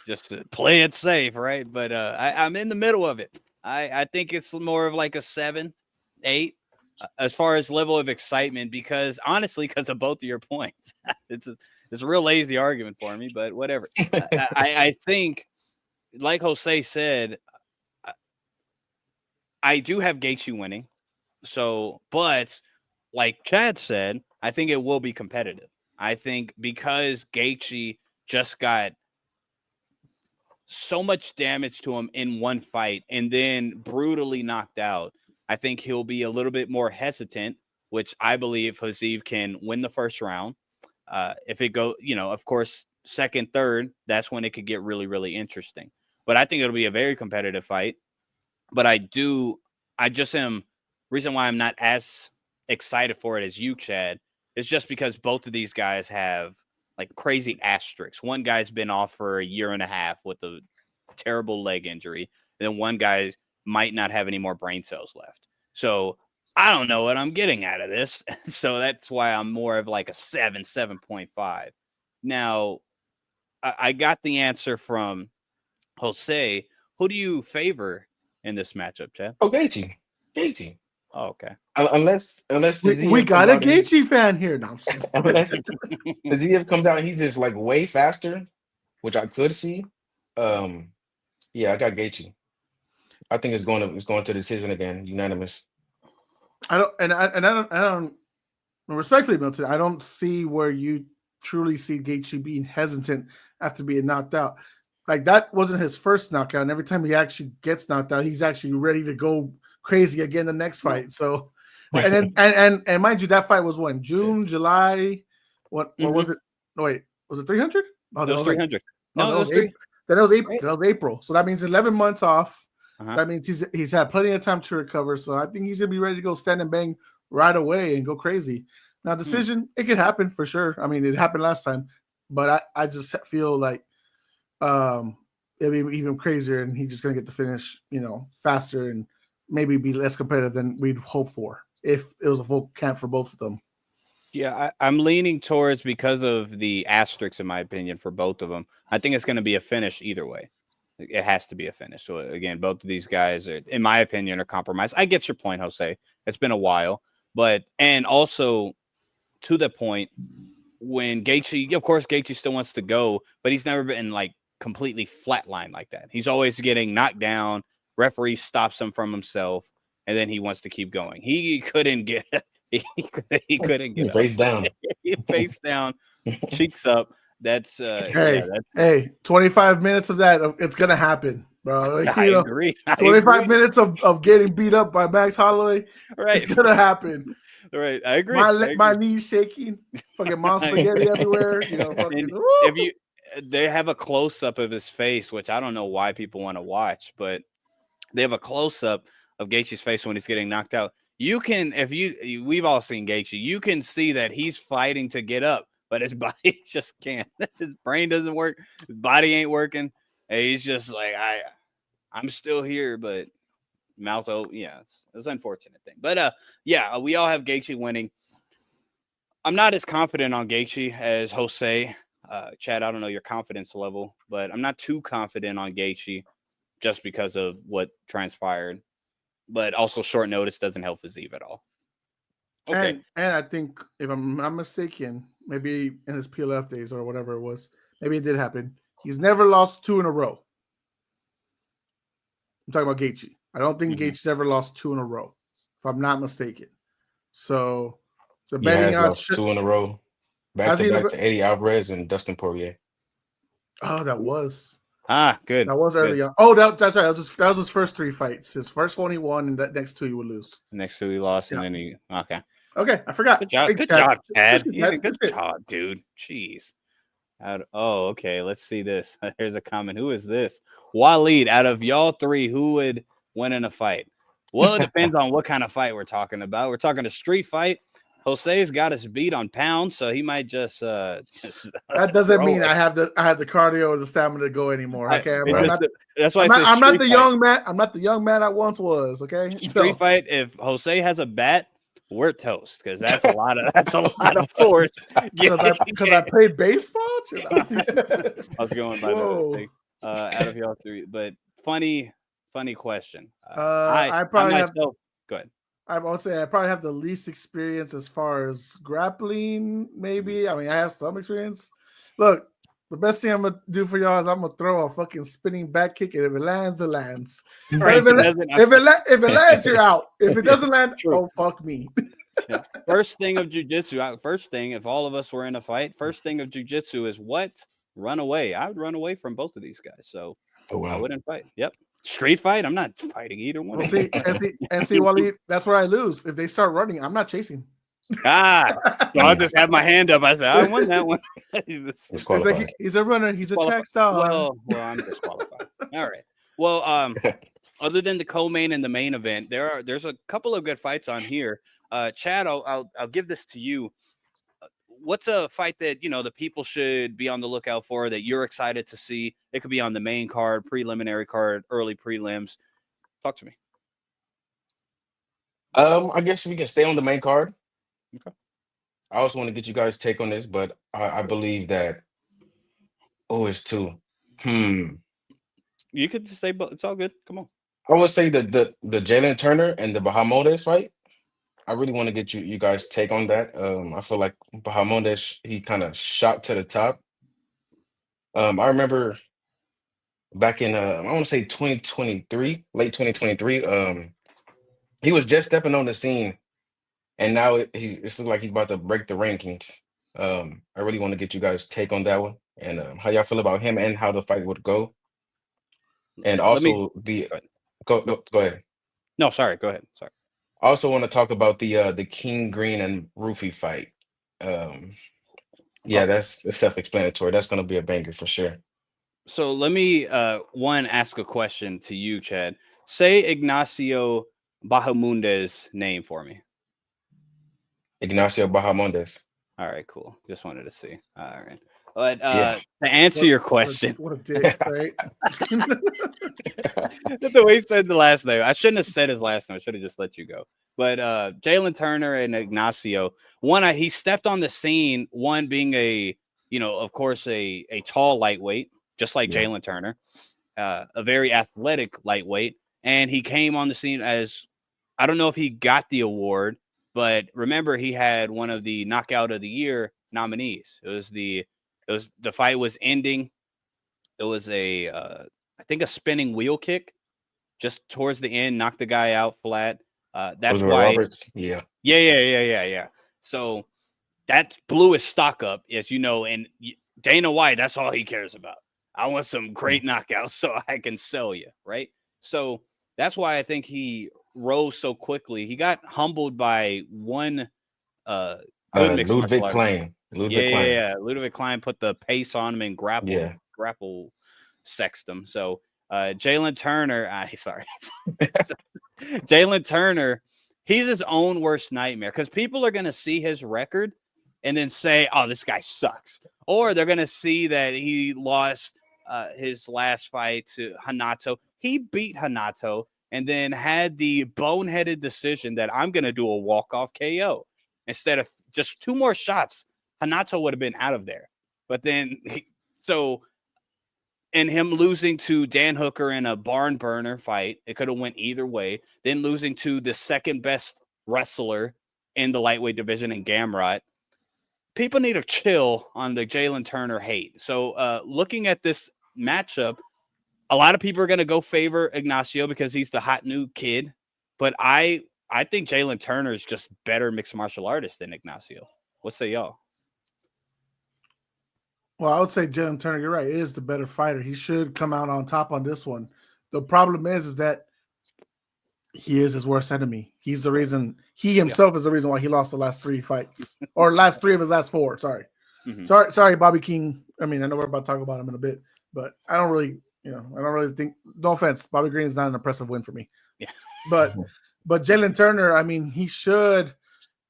just play it safe, right? But I'm in the middle of it. I think it's more of like a 7, 8. as far as level of excitement, because honestly, because of both of your points, it's a real lazy argument for me, but whatever. I think, like Jose said, I do have Gaethje winning. So, but like Chad said, I think it will be competitive. I think because Gaethje just got so much damage to him in one fight and then brutally knocked out, I think he'll be a little bit more hesitant, which I believe Fiziev can win the first round. If it go, of course, second, third, that's when it could get really, really interesting. But I think it'll be a very competitive fight. But I just am, reason why I'm not as excited for it as you, Chad, is just because both of these guys have like crazy asterisks. One guy's been off for a year and a half with a terrible leg injury. And then one guy might not have any more brain cells left. So I don't know what I'm getting out of this. So that's why I'm more of like a 7.5. Now, I got the answer from Jose. Who do you favor in this matchup, Chad? Oh, Gaethje. Oh, okay. Unless We Fiziev got comes a out and he's Gaethje fan here now. unless Fiziev comes out and he's just like way faster, which I could see. Yeah, I got Gaethje. I think it's going to decision again, unanimous. I don't respectfully, Milton, I don't see where you truly see Gaethje being hesitant after being knocked out. Like that wasn't his first knockout, and every time he actually gets knocked out, he's actually ready to go crazy again the next fight. So, and then and mind you, that fight was when June, July, what or was it? No, wait, was it 300? No, It was 300. No, it was April. 3. Then it was April. Right. That was April. So that means 11 months off. Uh-huh. That means he's had plenty of time to recover. So I think he's gonna be ready to go stand and bang right away and go crazy. Now, decision, it could happen for sure. I mean, it happened last time, but I just feel like it'll be even crazier, and he's just gonna get the finish, faster and maybe be less competitive than we'd hope for if it was a full camp for both of them. Yeah, I'm leaning towards, because of the asterisks, in my opinion, for both of them. I think it's going to be a finish either way. It has to be a finish. So again, both of these guys, in my opinion, are compromised. I get your point, Jose. It's been a while, and also to the point, when Gaethje, of course, Gaethje still wants to go, but he's never been like completely flatlined like that. He's always getting knocked down. Referee stops him from himself, and then he wants to keep going. He couldn't get. He couldn't get face down. Face down, cheeks up. That's hey, 25 minutes of that, it's gonna happen, bro. I agree. 25 minutes of getting beat up by Max Holloway, right? It's gonna happen. Right, I agree. My knees shaking, fucking mom spaghetti everywhere. Fucking, they have a close up of his face, which I don't know why people want to watch, but they have a close up of Gaethje's face when he's getting knocked out. You can, we've all seen Gaethje, you can see that he's fighting to get up, but his body just can't. His brain doesn't work. His body ain't working. And he's just like, I'm still here, but mouth open. Yeah, it's an unfortunate thing. But yeah, we all have Gaethje winning. I'm not as confident on Gaethje as Jose. Chad, I don't know your confidence level, but I'm not too confident on Gaethje just because of what transpired. But also, short notice doesn't help Fiziev at all. Okay. And I think, if I'm not mistaken, maybe in his PLF days or whatever it was, maybe it did happen. He's never lost 2 in a row. I'm talking about Gaethje. I don't think Gaethje's ever lost 2 in a row, if I'm not mistaken. So the betting odds, 2 in a row, back to back to Eddie Alvarez and Dustin Poirier. Oh, that was. Good. That was early on. Oh, that's right. That was his first 3 fights. His first one he won, and that next 2 he would lose. Next 2 he lost, and then he Okay, I forgot. Good job, Chad. Good job, dude. Jeez. Okay. Let's see this. Here's a comment. Who is this? Waleed. Out of y'all 3, who would win in a fight? Well, it depends on what kind of fight we're talking about. We're talking a street fight. Jose's got us beat on pounds, so he might just that doesn't mean I have the cardio or the stamina to go anymore. Okay, that's why I'm not the young man. I'm not the young man I once was. Okay, street fight. If Jose has a bat, we're toast, because that's a lot of force. Because I played baseball. I was going by another thing. Out of y'all 3, but funny question. I probably have. Go ahead. I would say I probably have the least experience as far as grappling, maybe. I mean, I have some experience. Look, the best thing I'm gonna do for y'all is I'm gonna throw a fucking spinning back kick, and if it lands, it lands. Right, But if it lands, you're out. If it doesn't land, True. oh fuck me. Yeah. First thing of jujitsu, first thing, if all of us were in a fight, first thing of jujitsu is what? Run away. I would run away from both of these guys. So Oh I wow. wouldn't fight. Yep. Street fight. I'm not fighting either one. Well, see, Waleed, that's where I lose. If they start running, I'm not chasing. So I'll just have my hand up. I said, I won that one. Disqualified. He's a runner. He's a track star. Well, I'm disqualified. All right. Well, other than the co-main and the main event, there's a couple of good fights on here. Chad, I'll give this to you. What's a fight that the people should be on the lookout for that you're excited to see? It could be on the main card, preliminary card, early prelims. Talk to me. I guess we can stay on the main card. Okay. I also want to get you guys' take on this, but I believe that it's two. You could just say, but it's all good. Come on. I would say the Jalen Turner and the Bahamondes fight. I really want to get you guys' take on that. I feel like Bahamondes, he kind of shot to the top. I remember back in I want to say 2023, late 2023. He was just stepping on the scene, and now it's look like he's about to break the rankings. I really want to get you guys' take on that one, and how y'all feel about him and how the fight would go. And also go ahead. No, sorry. Go ahead. Sorry. I also want to talk about the King Green and Roofy fight. Yeah, that's self-explanatory. That's gonna be a banger for sure. So let me one ask a question to you, Chad. Say Ignacio Bahamundes' name for me. Ignacio Bahamondes. All right, cool. Just wanted to see. All right. But Yeah. to answer your question, What a dick, right? the way he said the last name, I shouldn't have said his last name. I should have just let you go. But Jalen Turner and Ignacio, he stepped on the scene. One being of course, a tall lightweight, just like Yeah. Jalen Turner, a very athletic lightweight, and he came on the scene as, I don't know if he got the award, but remember he had one of the Knockout of the Year nominees. The fight was ending. It was I think a spinning wheel kick just towards the end, knocked the guy out flat. That's Roosevelt why. Roberts. Yeah. Yeah. So that blew his stock up, as you know. And Dana White, that's all he cares about. I want some great knockouts so I can sell you, right? So that's why I think he rose so quickly. He got humbled by one good mixed Ludwig martial artist. Klein. Yeah. Ludwig Klein put the pace on him and grapple sexed him. So Jalen Turner, Jalen Turner, he's his own worst nightmare because people are going to see his record and then say, oh, this guy sucks. Or they're going to see that he lost his last fight to Hanato. He beat Hanato and then had the boneheaded decision that I'm going to do a walk-off KO. Instead of just 2 more shots, Hanato would have been out of there. But then, and him losing to Dan Hooker in a barn burner fight, it could have went either way. Then losing to the second best wrestler in the lightweight division in Gamrot. People need to chill on the Jalen Turner hate. So looking at this matchup, a lot of people are going to go favor Ignacio because he's the hot new kid. But I think Jalen Turner is just better mixed martial artist than Ignacio. What say y'all? Well, I would say Jalen Turner, you're right. He is the better fighter. He should come out on top on this one. The problem is that he is his worst enemy. He's the reason. He himself is the reason why he lost the last 3 fights, or last 3 of his last 4. Sorry, sorry, Bobby King. I mean, I know we're about to talk about him in a bit, but I don't really think. No offense, Bobby Green is not an impressive win for me. Yeah, but Jalen Turner, I mean, he should,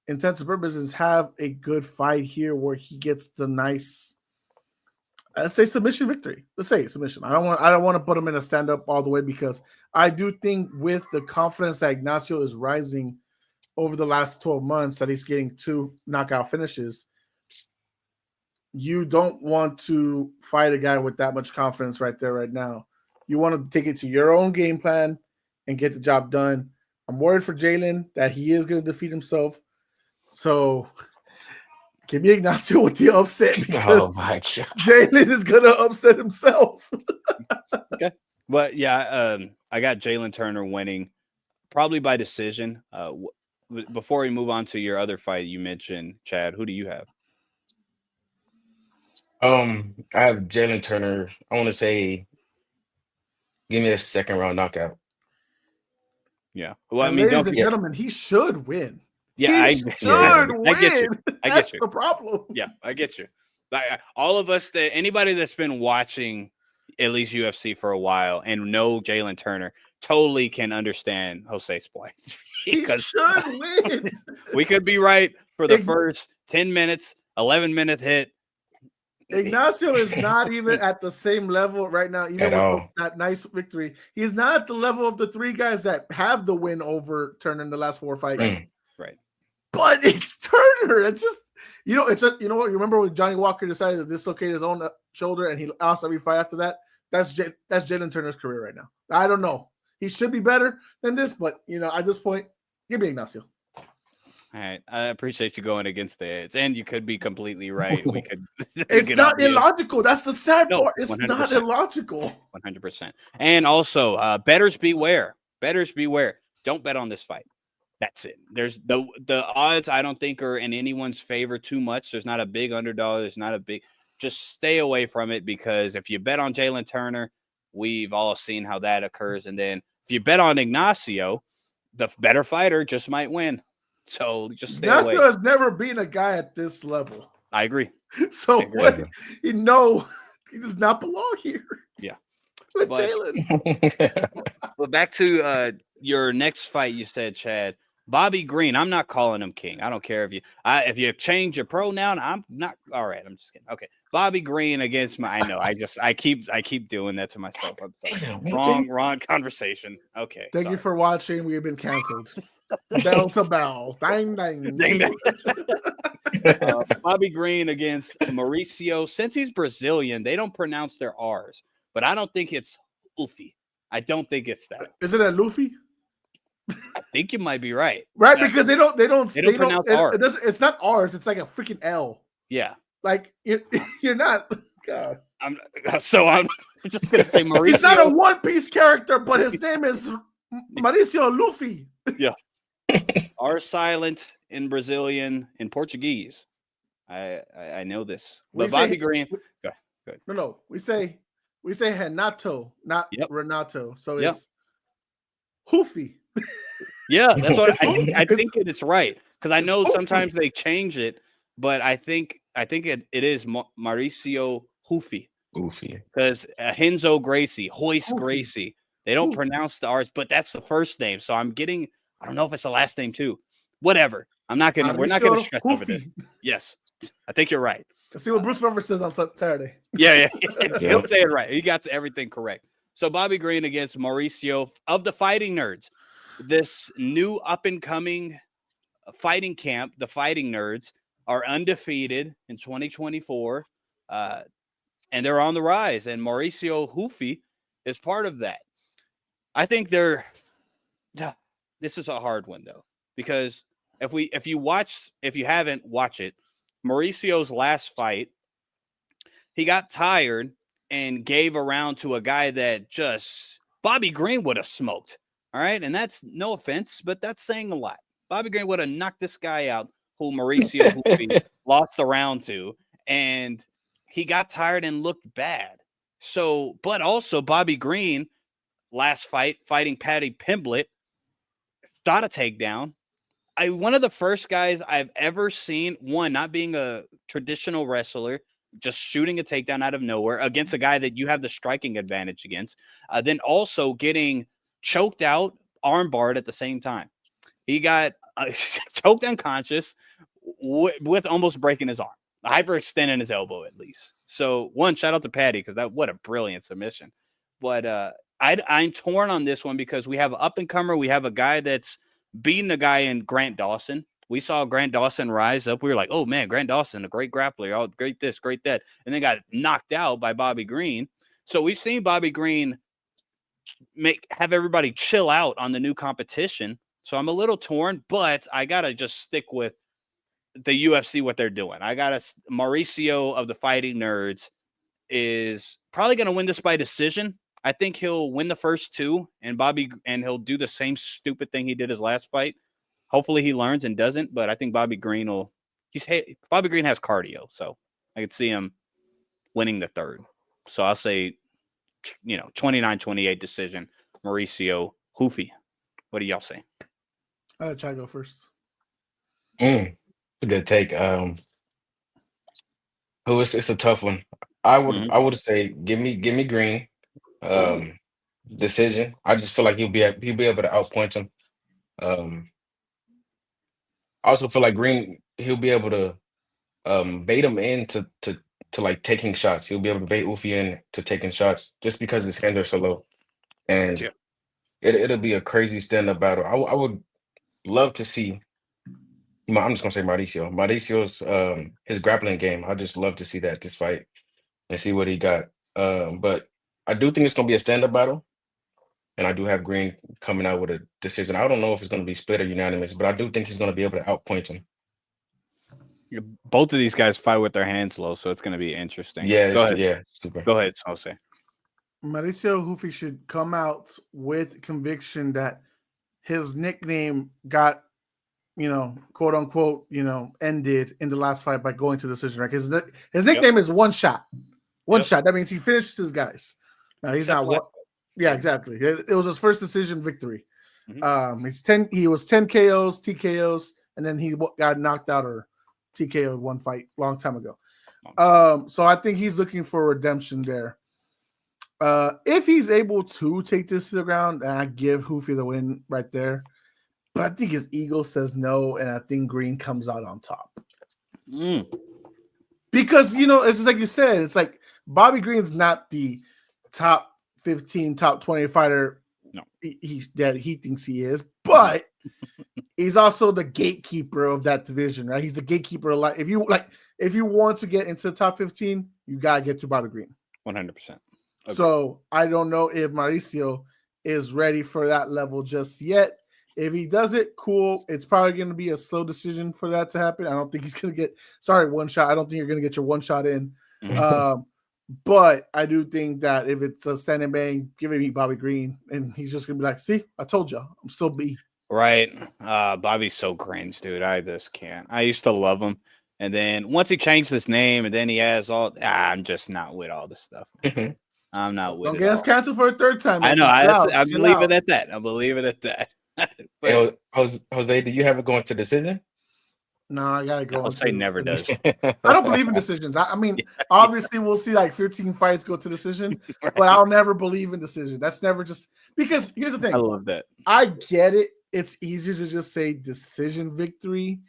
intents and purposes, have a good fight here where he gets the nice. Let's say submission victory. Let's say submission. I don't want to put him in a stand up all the way because I do think with the confidence that Ignacio is rising over the last 12 months that he's getting 2 knockout finishes, you don't want to fight a guy with that much confidence right there right now. You want to take it to your own game plan and get the job done. I'm worried for Jalen that he is going to defeat himself. So give me Ignacio with the upset because Oh my god. Jalen is going to upset himself. Okay. But yeah, I got Jalen Turner winning probably by decision. Before we move on to your other fight you mentioned, Chad, who do you have? I have Jalen Turner. I want to say, give me a second round knockout. Yeah. Well, I And mean, ladies and Yeah. gentlemen, he should win. yeah, He should win. I get you. I get That's you. the problem. Yeah, I get you. All of us anybody that's been watching at least UFC for a while and know Jalen Turner totally can understand Jose's point. He Because should win. we could be right for the first 10 minutes, 11-minute hit. Ignacio is not even at the same level right now, even At with all. that nice victory. He's not at the level of the three guys that have the win over Turner in the last 4 fights. Right. But it's Turner. It's just, it's you know what? You remember when Johnny Walker decided to dislocate his own shoulder and he lost every fight after that? That's Jalen Turner's career right now. I don't know. He should be better than this, but at this point, give me Ignacio. All right. I appreciate you going against the edge. And you could be completely right. We could It's not illogical. That's the sad part. It's 100%. not illogical. 100%. And also, bettors beware. Bettors beware. Don't bet on this fight. That's it. There's the odds I don't think are in anyone's favor too much. There's not a big underdog. There's not a big. Just stay away from it because if you bet on Jalen Turner, we've all seen how that occurs. And then if you bet on Ignacio, the better fighter just might win. So just stay away. Ignacio has never been a guy at this level. I agree. So what? He does not belong here. Yeah. With Jalen. But back to your next fight, you said, Chad. Bobby Green. I'm not calling him king. I don't care if you change your pronoun. I'm not. All right. I'm just kidding. Okay. Bobby Green against I know. I keep doing that to myself. Wrong conversation. Okay. Thank you for watching. We have been canceled. Bell to bell. Dang, dang. Dang, dang. Bobby Green against Mauricio. Since he's Brazilian, they don't pronounce their R's, but I don't think it's Ufi. I don't think it's that. Is it a Luffy? I think you might be right. Right, because they don't pronounce R's. It's not R's. It's like a freaking L. Yeah. Like you're not. God. I'm just gonna say Mauricio. He's not a One Piece character, but his name is Mauricio Luffy. Yeah. R silent in Brazilian, in Portuguese. I know this. But Bobby Green. Go ahead. No. We say Renato, not Renato. So it's Hoofy. Yeah, that's what I think it's right. Because I know sometimes they change it, but I think it is Mauricio Hoofy. Because Henzo Gracie, Hoist Gracie. They don't pronounce the R's, but that's the first name. So I don't know if it's the last name too. Whatever. We're not gonna stress over this. Yes. I think you're right. Let's see what Bruce Weber says on Saturday. Yeah. He'll say it right. He got everything correct. So Bobby Green against Mauricio of the Fighting Nerds. This new up-and-coming fighting camp, the Fighting Nerds, are undefeated in 2024. And they're on the rise. And Mauricio Hoofy is part of that. I think this is a hard one, though. Because if you haven't, watch it. Mauricio's last fight, he got tired and gave a round to a guy that Bobby Green would have smoked. All right. And that's no offense, but that's saying a lot. Bobby Green would have knocked this guy out who Mauricio Hoofy lost the round to. And he got tired and looked bad. So, but also Bobby Green, last fight, fighting Paddy Pimblett, got a takedown. One of the first guys I've ever seen, not being a traditional wrestler, just shooting a takedown out of nowhere against a guy that you have the striking advantage against, then also getting choked out, armbarred at the same time. He got choked unconscious with almost breaking his arm, hyperextending his elbow at least. So shout out to Paddy because what a brilliant submission. But I'm torn on this one because we have an up-and-comer. We have a guy that's beating a guy in Grant Dawson. We saw Grant Dawson rise up. We were like, oh, man, Grant Dawson, a great grappler. Oh, great this, great that. And then got knocked out by Bobby Green. So we've seen Bobby Green have everybody chill out on the new competition. So I'm a little torn, but I gotta just stick with the UFC what they're doing. Mauricio of the Fighting Nerds is probably gonna win this by decision. I think he'll win the first two, and he'll do the same stupid thing he did his last fight. Hopefully he learns and doesn't, but I think Bobby Green has cardio, so I could see him winning the third. So I'll say, 29-28 decision, Mauricio Hoofy. What do y'all say? I'll let Chad go first. It's a good take. It's a tough one. I would say give me Green. Decision. I just feel like he'll be able to outpoint him. I also feel like Green, he'll be able to bait him into like taking shots. He'll be able to bait Ufi in to taking shots just because his hands are so low. And Yeah. it'll be a crazy stand-up battle. I would love to see. I'm just gonna say Mauricio. Mauricio's his grappling game. I just love to see this fight and see what he got. But I do think it's gonna be a stand-up battle, and I do have Green coming out with a decision. I don't know if it's gonna be split or unanimous, but I do think he's gonna be able to outpoint him. Both of these guys fight with their hands low, so it's going to be interesting. Yeah, Go ahead. yeah, super. Go ahead, Jose. Mauricio Hoofy should come out with conviction that his nickname got, quote unquote, ended in the last fight by going to decision, right? Because his nickname is one shot. One shot. That means he finished his guys. Now he's not one. Yeah, exactly. It was his first decision victory. Mm-hmm. He was 10 KOs, TKOs, and then he got knocked out or TKO'd one fight long time ago. So I think he's looking for redemption there. If he's able to take this to the ground, and I give Hoofy the win right there, but I think his ego says no, and I think Green comes out on top. Because, it's just like you said, it's like Bobby Green's not the top 15, top 20 fighter that he thinks he is, but he's also the gatekeeper of that division, right? He's the gatekeeper. If you want to get into the top 15, you gotta get to Bobby Green. 100%. Okay. So I don't know if Mauricio is ready for that level just yet. If he does it, cool. It's probably going to be a slow decision for that to happen. I don't think he's going to get one shot. I don't think you're going to get your one shot in. But I do think that if it's a standing bang, give me Bobby Green, and he's just going to be like, see, I told you, I'm still B. Right. Bobby's so cringe, dude. I just can't. I used to love him. And then once he changed his name and then he has I'm just not with all this stuff. I'm not with it. Don't get us canceled for a third time. I know. I believe it at that. I believe it at that. But, Jose, do you have it going to decision? No, I gotta go. Jose never does. I don't believe in decisions. I mean, obviously, we'll see like 15 fights go to decision, but I'll never believe in decision. That's never just because here's the thing. I love that. I get it. It's easier to just say decision victory,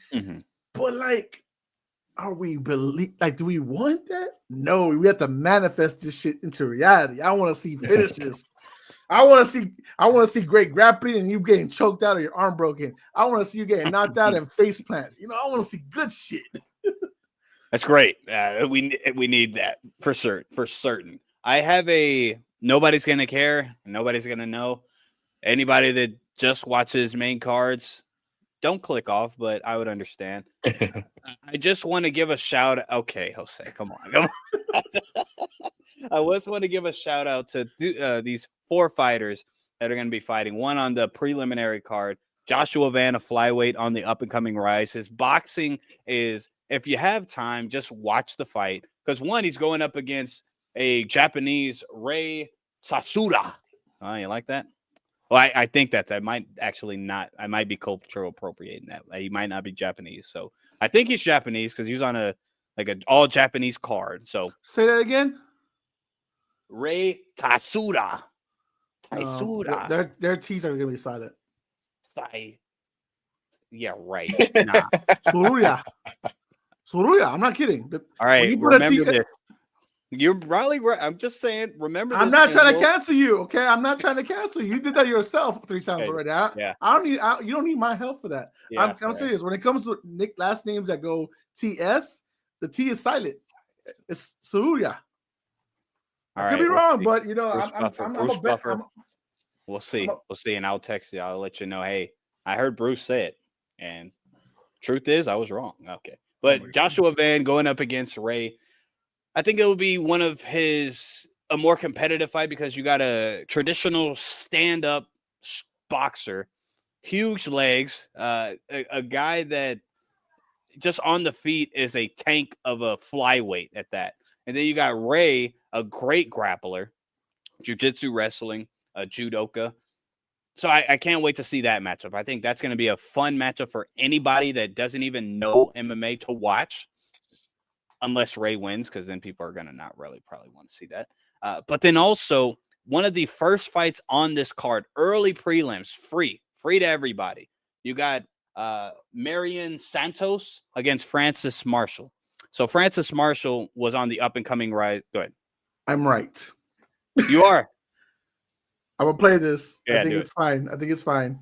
but like, do we want that? No, we have to manifest this shit into reality. I want to see finishes. I want to see great grappling and you getting choked out or your arm broken. I want to see you getting knocked out and face plant. I want to see good shit. That's great. We need that for certain. I have nobody's gonna care. Nobody's gonna know. Anybody that just watches main cards, don't click off, but I would understand. I just want to give a shout. Okay, Jose, come on. I just want to give a shout out to these 4 fighters that are going to be fighting. One on the preliminary card, Joshua Van, a flyweight on the up-and-coming rise. His boxing is, if you have time, just watch the fight. Because one, he's going up against a Japanese Rei Sasura. Oh, you like that? Well, I think I might actually not. I might be cultural appropriating that. He might not be Japanese. So I think he's Japanese because he's on an all Japanese card. So say that again. Rei Tasura. Their T's are gonna be silent. Yeah, right. Nah. Suruya. I'm not kidding. All right, remember this. You're probably right. I'm just saying. Remember, I'm not trying to cancel you. Okay, I'm not trying to cancel you. You did that yourself 3 times already. Yeah. You don't need my help for that. Yeah, I'm serious. When it comes to last names that go TS, the T is silent. It's Suruya. I could be wrong, but I'm a We'll see. We'll see, and I'll text you. I'll let you know. Hey, I heard Bruce say it, and truth is, I was wrong. Okay, but Joshua Van going up against Ray, I think it will be one of a more competitive fight because you got a traditional stand-up boxer, huge legs, a guy that just on the feet is a tank of a flyweight at that. And then you got Ray, a great grappler, jiu-jitsu wrestling, a judoka. So I can't wait to see that matchup. I think that's going to be a fun matchup for anybody that doesn't even know MMA to watch, unless Ray wins, because then people are going to not really probably want to see that. But then also one of the first fights on this card, early prelims, free to everybody. You got Marion Santos against Francis Marshall. So Francis Marshall was on the up-and-coming rise. Go ahead. I'm right. You are. I'm going to play this. Yeah, I think it's fine. I think it's fine.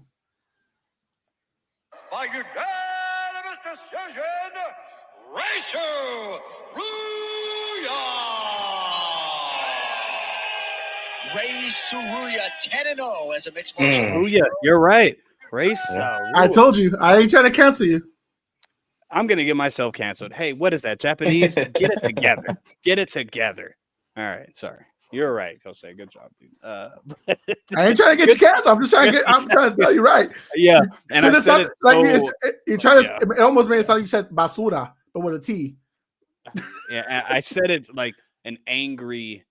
By unanimous decision, Rachel Ray Suruya 10-0 as a mixed martial artist. Oh, yeah, you're right. Race. I told you. I ain't trying to cancel you. I'm going to get myself canceled. Hey, what is that? Japanese? Get it together. Get it together. All right. Sorry. You're right, Jose. Good job, dude. I ain't trying to get you canceled. I'm just trying to tell you right. Yeah. And I it's said not, you're trying to, it almost made it sound like you said basura, but with a T. Yeah. I said it like an angry,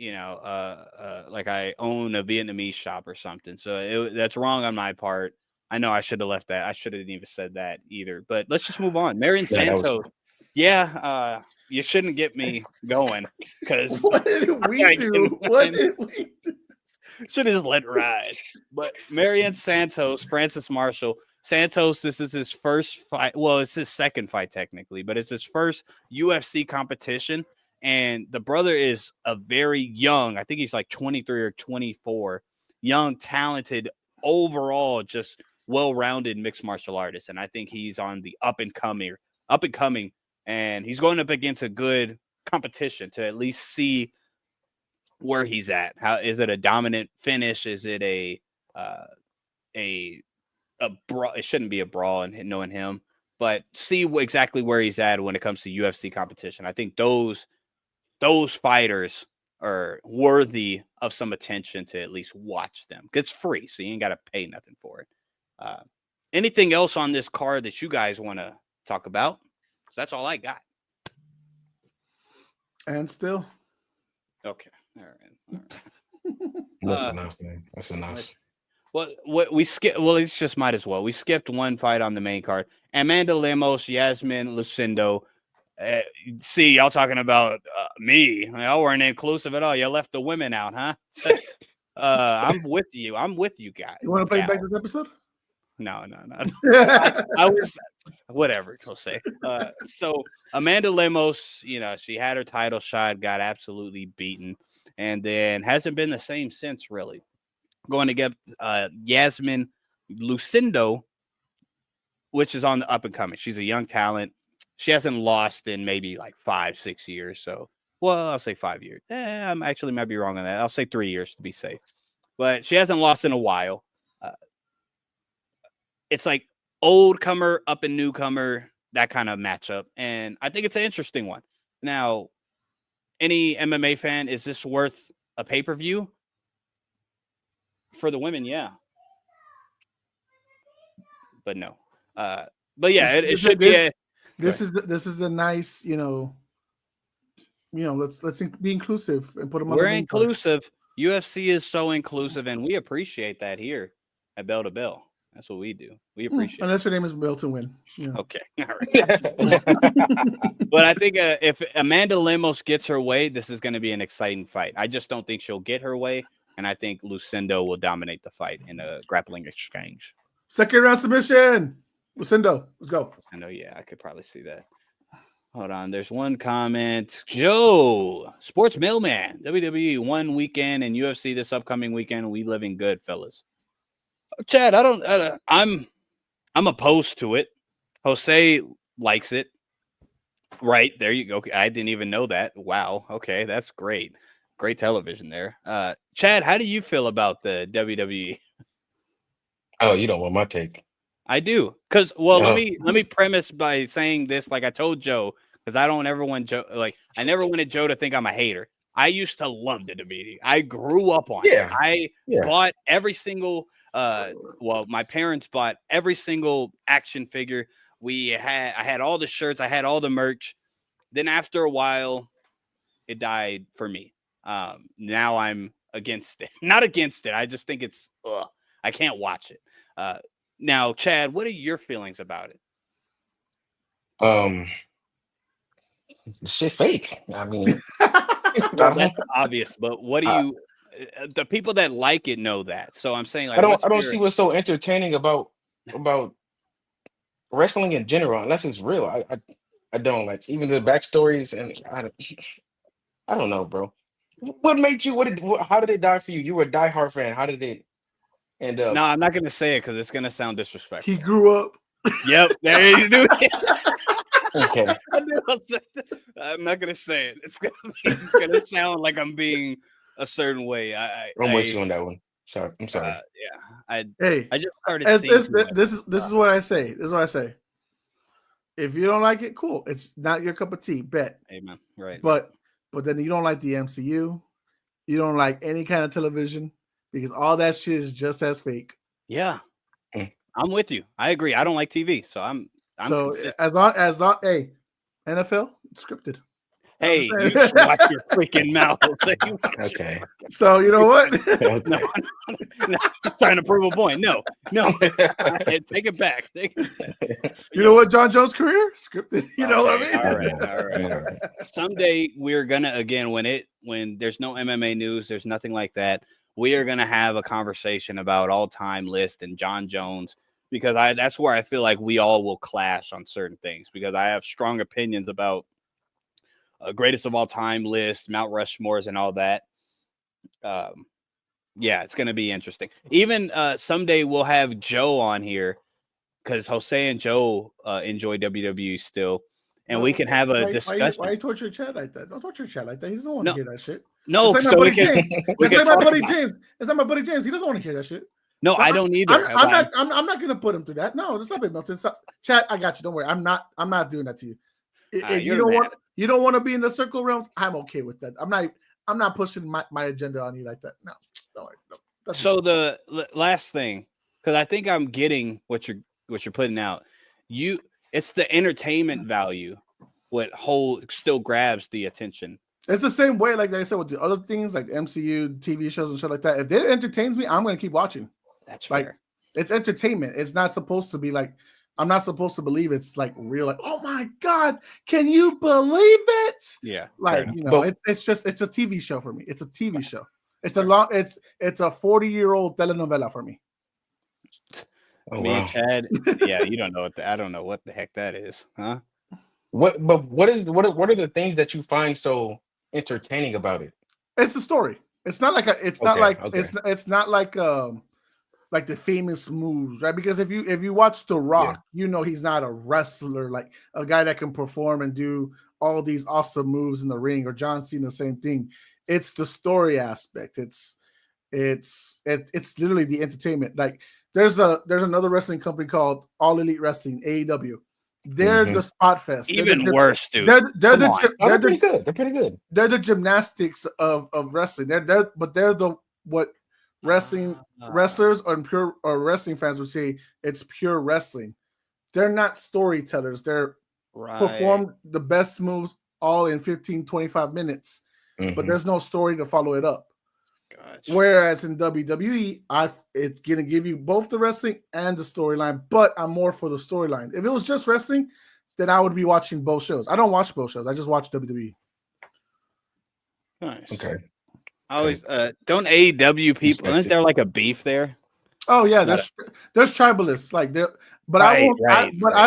like I own a Vietnamese shop or something. So that's wrong on my part. I know I should have left that. I shouldn't even said that either. But let's just move on. Marion Santos. You shouldn't get me going because what did we do? What did we do? Should have just let it ride. But Marion Santos, Francis Marshall. Santos, this is his first fight. Well, it's his second fight technically, but it's his first UFC competition. And the brother is a very young, I think he's like 23 or 24, young, talented, overall, just well-rounded mixed martial artist. And I think he's on the up and coming, and he's going up against a good competition to at least see where he's at. How is it a dominant finish? Is it a brawl? It shouldn't be a brawl, and knowing him, but see exactly where he's at when it comes to UFC competition. I think those fighters are worthy of some attention to at least watch them. It's free, so you ain't got to pay nothing for it. Anything else on this card that you guys want to talk about? Because that's all I got. And still. Okay. All right. That's enough, man. That's enough. What we skipped? Well, it's just might as well. We skipped one fight on the main card. Amanda Lemos, Yasmin Lucindo. See, y'all talking about me. Y'all weren't inclusive at all. You left the women out, huh? I'm with you. I'm with you guys. You want to play back this episode? No. I was whatever. He'll say. So Amanda Lemos, she had her title shot, got absolutely beaten, and then hasn't been the same since. Really, going to get Yasmin Lucindo, which is on the up and coming. She's a young talent. She hasn't lost in maybe like 5-6 years. So, well, I'll say 5 years. I'm actually might be wrong on that. I'll say 3 years to be safe. But she hasn't lost in a while. It's like old comer, up and newcomer, that kind of matchup. And I think it's an interesting one. Now, any MMA fan, is this worth a pay-per-view? For the women, yeah. But no. But yeah, it should be a... This is the nice, let's be inclusive and put them on. We're inclusive. UFC is so inclusive, and we appreciate that here at Bell to Bell. That's what we do. We appreciate. Unless your name is Bill to win. Yeah. Okay, all right. But I think if Amanda Lemos gets her way, this is going to be an exciting fight. I just don't think she'll get her way, and I think Lucindo will dominate the fight in a grappling exchange. Second round submission. Lucindo, let's go. I know, yeah, I could probably see that. Hold on, there's one comment. Joe, sports mailman, WWE 1 weekend and UFC this upcoming weekend. We living good, fellas. Chad, I'm opposed to it. Jose likes it. Right, there you go. I didn't even know that. Wow. Okay, that's great. Great television there. Chad, how do you feel about the WWE? Oh, you don't want my take. I do. Because let Oh. me premise by saying this, like I told Joe, because I don't ever want Joe, like I never wanted Joe to think I'm a hater. I used to love the WWE. I grew up on it. Yeah. I Yeah. bought every single my parents bought every single action figure. I had all the shirts, I had all the merch. Then after a while, it died for me. Now I'm against it. Not against it. I just think it's I can't watch it. Now, Chad, what are your feelings about it? Um, shit fake. I mean, I Well, don't, that's obvious, but what do I, you the people that like it know that. So I'm saying I like don't what's I don't your see what's so entertaining about wrestling in general, unless it's real. I don't like even the backstories, and I don't know, bro. What made you? How did it die for you? You were a diehard fan. How did it end No, up? I'm not gonna say it because it's gonna sound He disrespectful. grew up. Yep, there you do. Okay. I'm not gonna say it. It's gonna sound like I'm being a certain way. I'm with you on that one. Sorry. I'm sorry. Yeah. I Hey, I just started as seeing too much. this is what I say. This is what I say. If you don't like it, cool. It's not your cup of tea. Bet. Amen. Right. But then you don't like the MCU. You don't like any kind of television because all that shit is just as fake. Yeah, Mm. I'm with you. I agree. I don't like TV, so I'm So consistent. as long, hey, NFL it's scripted. I'm Hey, just you saying. just watch your freaking mouth. You watch your Okay. So you know what? No, no, trying to prove a point. No, take it back. You know what? John Jones' career scripted. You know what I Okay, mean? all right. Someday we're gonna again when there's no MMA news, there's nothing like that. We are gonna have a conversation about all-time list and John Jones because that's where I feel like we all will clash on certain things because I have strong opinions about greatest of all time list, Mount Rushmores, and all that. Yeah, it's going to be interesting. Even someday we'll have Joe on here because Jose and Joe enjoy WWE still, and we can have a discussion. Why you torture Chad like that? Don't torture Chad like that. He doesn't want to No, hear that shit. no, It's like my so we buddy can James. we It's can like my talk buddy about. James. It's like my buddy James. He doesn't want to hear that shit. No, I don't either. I'm not gonna put him through that. No, stop it, Milton. Stop. Chad, I got you. Don't worry. I'm not doing that to you. If you don't want to be in the circle realms, I'm okay with that. I'm not pushing my agenda on you like that. No, don't worry. No, so the last thing, because I think I'm getting what you're putting out. It's the entertainment value what still grabs the attention. it's the same way, like I said, with the other things like the MCU, TV shows, and shit like that. If it entertains me, I'm going to keep watching. That's like fair. it's entertainment. It's not supposed to be like I'm not supposed to believe it's like real. Like, oh my god, can you believe it? Yeah, like it's a TV show for me. It's a TV show. It's it's a 40-year-old telenovela for me. Oh, me wow. and Chad. Yeah, you don't know I don't know what the heck that is, huh? What are the things that you find so entertaining about it? It's the story. It's not like it's not like the famous moves, right? Because if you watch The Rock, you know he's not a wrestler, like a guy that can perform and do all these awesome moves in the ring, or John Cena, same thing. It's the story aspect. It's literally the entertainment. Like there's another wrestling company called All Elite Wrestling, AEW. They're the spot fest. Even worse, dude. They're pretty good. They're pretty good. They're the gymnastics of wrestling. They're the what wrestlers or wrestling fans would say it's pure wrestling. They're not storytellers. They're perform the best moves all in 15, 25 minutes, but there's no story to follow it up. Gotcha. Whereas in WWE, it's going to give you both the wrestling and the storyline, but I'm more for the storyline. If it was just wrestling, then I would be watching both shows. I don't watch both shows. I just watch WWE. Nice. Okay. I always don't AEW people, isn't there like a beef there? Oh yeah, there's tribalists like there, but I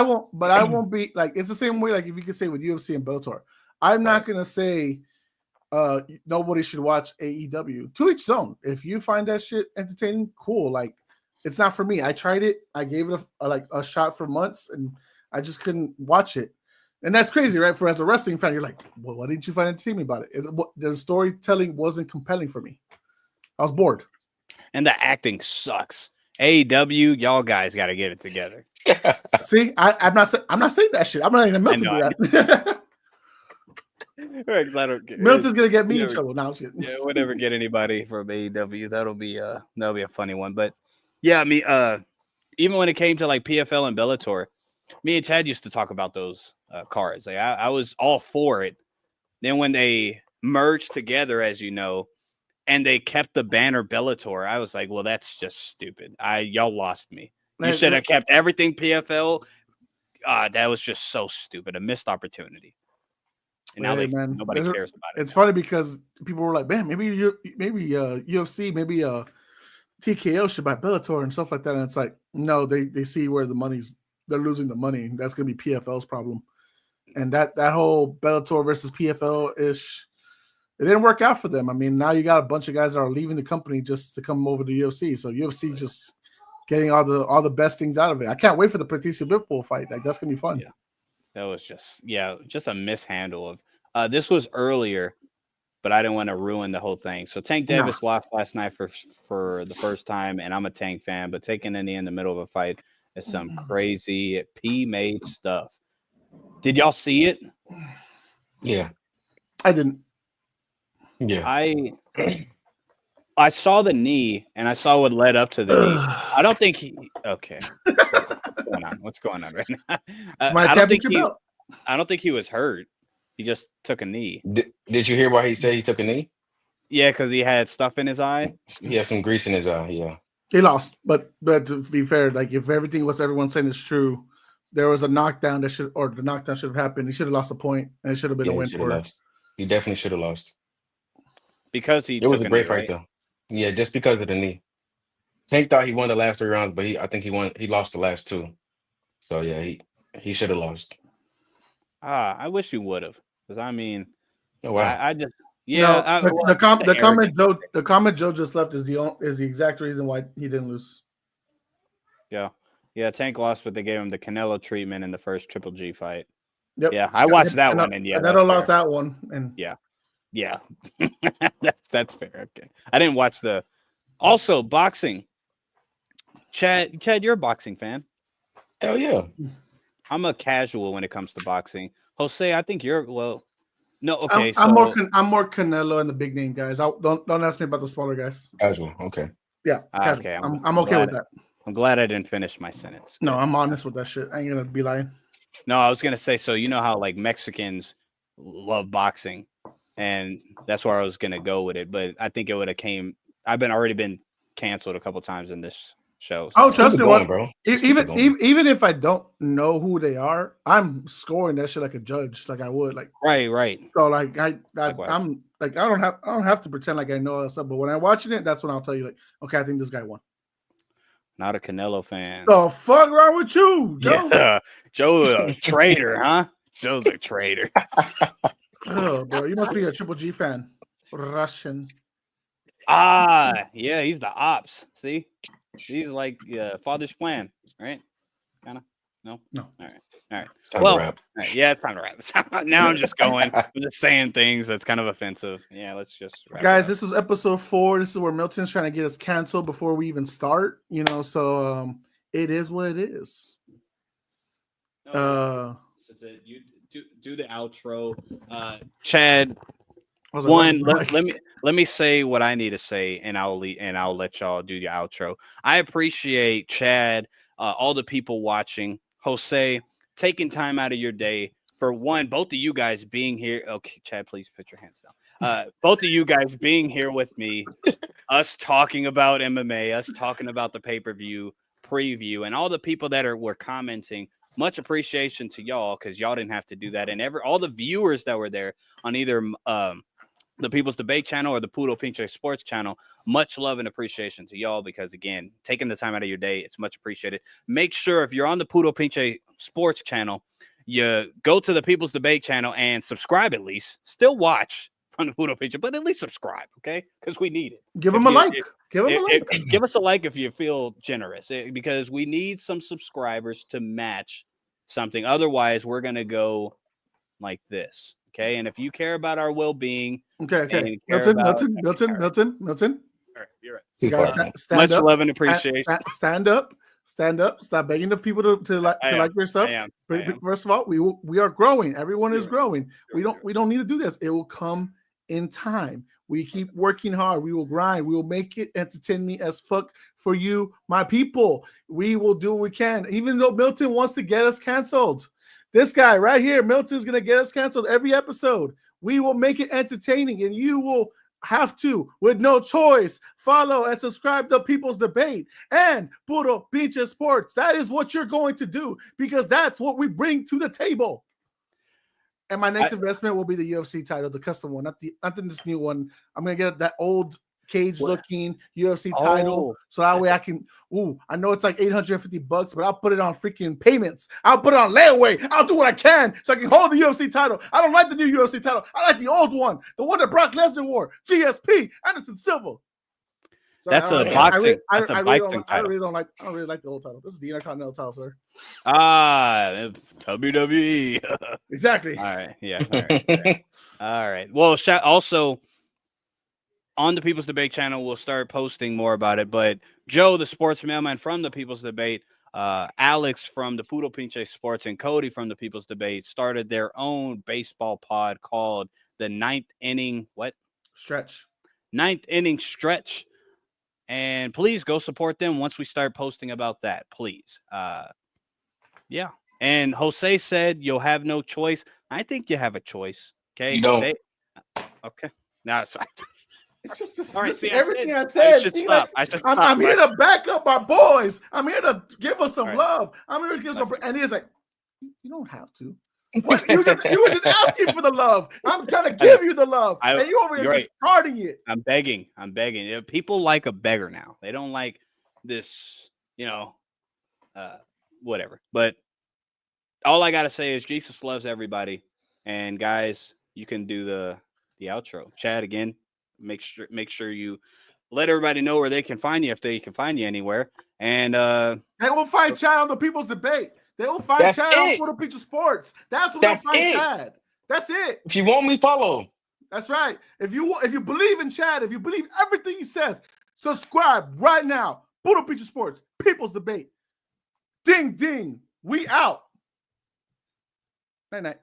won't be like it's the same way like if you could say with UFC and Bellator. I'm not gonna say nobody should watch AEW. To each his own. If you find that shit entertaining, cool. Like it's not for me. I tried it. I gave it a shot for months, and I just couldn't watch it. And that's crazy, right? For as a wrestling fan, you're like, well, why didn't you find entertainment about it? The storytelling wasn't compelling for me. I was bored. And the acting sucks. AEW, y'all guys got to get it together. See, I'm not saying that shit. I'm not even Milton know, do that. Right, 'cause I don't get Milton's gonna get me in Whatever. trouble now. Shit. Yeah, we'll never get anybody from AEW. That'll be a funny one. But yeah, I mean, even when it came to like PFL and Bellator, me and Chad used to talk about those cards. Like I was all for it. Then when they merged together, as you know, and they kept the banner Bellator, I was like, well, that's just stupid. Y'all lost me. You should have kept everything PFL. That was just so stupid. A missed opportunity. And now nobody cares about it. It's funny because people were like, man, maybe UFC, maybe TKO should buy Bellator and stuff like that. And it's like, no, they see where they're losing the money. That's gonna be PFL's problem. And that whole Bellator versus PFL ish, it didn't work out for them. I mean, now you got a bunch of guys that are leaving the company just to come over to UFC. So UFC just getting all the best things out of it. I can't wait for the Patricio Pitbull fight. Like that's gonna be fun. Yeah. That was just a mishandle of this was earlier, but I didn't want to ruin the whole thing. So Tank Davis lost last night for the first time, and I'm a Tank fan, but taking a knee in the middle of a fight is some crazy P-made stuff. Did y'all see it? Yeah. I didn't. Yeah. I saw the knee and I saw what led up to the knee. I don't think okay. What's going on right now? I don't think he was hurt. He just took a knee. Did you hear why he said he took a knee? Yeah, because he had stuff in his eye. He had some grease in his eye. Yeah. He lost, but to be fair, like if everything what everyone's saying is true, there was a knockdown the knockdown should have happened. He should have lost a point, and it should have been a win for him. He definitely should have lost. Because it was a great fight though. Yeah, just because of the knee. Tank thought he won the last 3 rounds, but I think he lost the last 2. So yeah, he should have lost. I wish he would have, because I mean, oh wow, I just the comment Joe just left is the exact reason why he didn't lose. Yeah, Tank lost, but they gave him the Canelo treatment in the first Triple G fight. Yep. Yeah, I watched that one, and yeah, Canelo lost that one, and yeah, that's fair. Okay, I didn't watch the. Also, boxing. Chad, you're a boxing fan. Hell yeah. I'm a casual when it comes to boxing. Jose, I think you're no, okay. I'm more Canelo and the big name guys. Don't ask me about the smaller guys. Casual, okay. Yeah, casual. Okay. I'm okay with that. I'm glad I didn't finish my sentence. No, I'm honest with that shit. I ain't gonna be lying. No, I was gonna say, so you know how like Mexicans love boxing, and that's where I was gonna go with it. But I think it would have I've already been canceled a couple times in this show. Oh, trust me, bro. Even if I don't know who they are, I'm scoring that shit like a judge, like I would, like right. So like I'm like I don't have to pretend like I know all that stuff. But when I'm watching it, that's when I'll tell you, like, okay, I think this guy won. Not a Canelo fan. The fuck wrong with you, Joe? Yeah. Joe's a traitor, huh? Joe's a traitor. Oh, bro, you must be a Triple G fan. Russian. Yeah, he's the ops. See, he's like father's plan, right? Kind of. No. All right. Well, right. Yeah, it's time to wrap. Now I'm just going. I'm just saying things that's kind of offensive. Yeah, let's just. Guys, this is episode 4. This is where Milton's trying to get us canceled before we even start. So it is what it is. This is it. You do the outro, Chad. Let me say what I need to say, and I'll let y'all do the outro. I appreciate Chad, all the people watching, Jose, taking time out of your day for both of you guys being here. Okay, Chad, please put your hands down. Both of you guys being here with me, us talking about MMA, us talking about the pay-per-view preview, and all the people that were commenting. Much appreciation to y'all, because y'all didn't have to do that, and all the viewers that were there on either the People's Debate channel or the Puro Pinche Sports channel. Much love and appreciation to y'all, because again, taking the time out of your day, it's much appreciated. Make sure if you're on the Puro Pinche Sports channel, you go to the People's Debate channel and subscribe at least. Still watch on the Puro Pinche, but at least subscribe, okay? Because we need it. Give them a like. Give us a like if you feel generous, because we need some subscribers to match something. Otherwise, we're going to go like this. Okay, and if you care about our well-being, okay. Milton. Too You gotta far, man. stand Much up. love and appreciation. Stand up. Stand up. Stop begging the people to like your stuff. I am. First of all, we are growing. Everyone is growing. We don't need to do this. It will come in time. We keep working hard. We will grind. We will make it entertaining as fuck for you, my people. We will do what we can. Even though Milton wants to get us canceled. This guy right here, Milton's gonna get us canceled every episode. We will make it entertaining, and you will have to, with no choice, follow and subscribe to People's Debate and Puro Pinche Sports. That is what you're going to do because that's what we bring to the table. And my next investment will be the UFC title, the custom one, not this new one. I'm gonna get that old cage-looking UFC title, so that way I can. I know it's like $850, but I'll put it on freaking payments. I'll put it on layaway. I'll do what I can so I can hold the UFC title. I don't like the new UFC title. I like the old one, the one that Brock Lesnar wore. GSP Anderson Silva. So That's a boxing. That's a boxing title. I don't really like the old title. This is the Intercontinental title, sir. WWE. Exactly. All right. Yeah. All right. All right. Well, also on the People's Debate channel, we'll start posting more about it. But Joe, the sports mailman from the People's Debate, Alex from the Puro Pinche Sports, and Cody from the People's Debate started their own baseball pod called the Ninth Inning Stretch. Ninth Inning Stretch. And please go support them once we start posting about that, please. Yeah. And Jose said you'll have no choice. I think you have a choice. Okay. You don't. Okay. No, it's just all right, see, everything I said. I should stop. I'm here to back up my boys. I'm here to give us some love. I'm here to give some. And he's like, you don't have to. What? You were just asking for the love. I'm trying to give you the love, and you over here discarding it. I'm begging. People like a beggar now. They don't like this, whatever. But all I gotta say is Jesus loves everybody. And guys, you can do the outro. Chad, again, make sure you let everybody know where they can find you if they can find you anywhere. And they will find Chad on the People's Debate. They will find Chad on Puro Pinche Sports. That's where they'll find Chad. That's it. If you want me, follow. That's right. If you believe in Chad, if you believe everything he says, subscribe right now. Puro Pinche Sports, People's Debate. Ding, ding. We out. Night, night.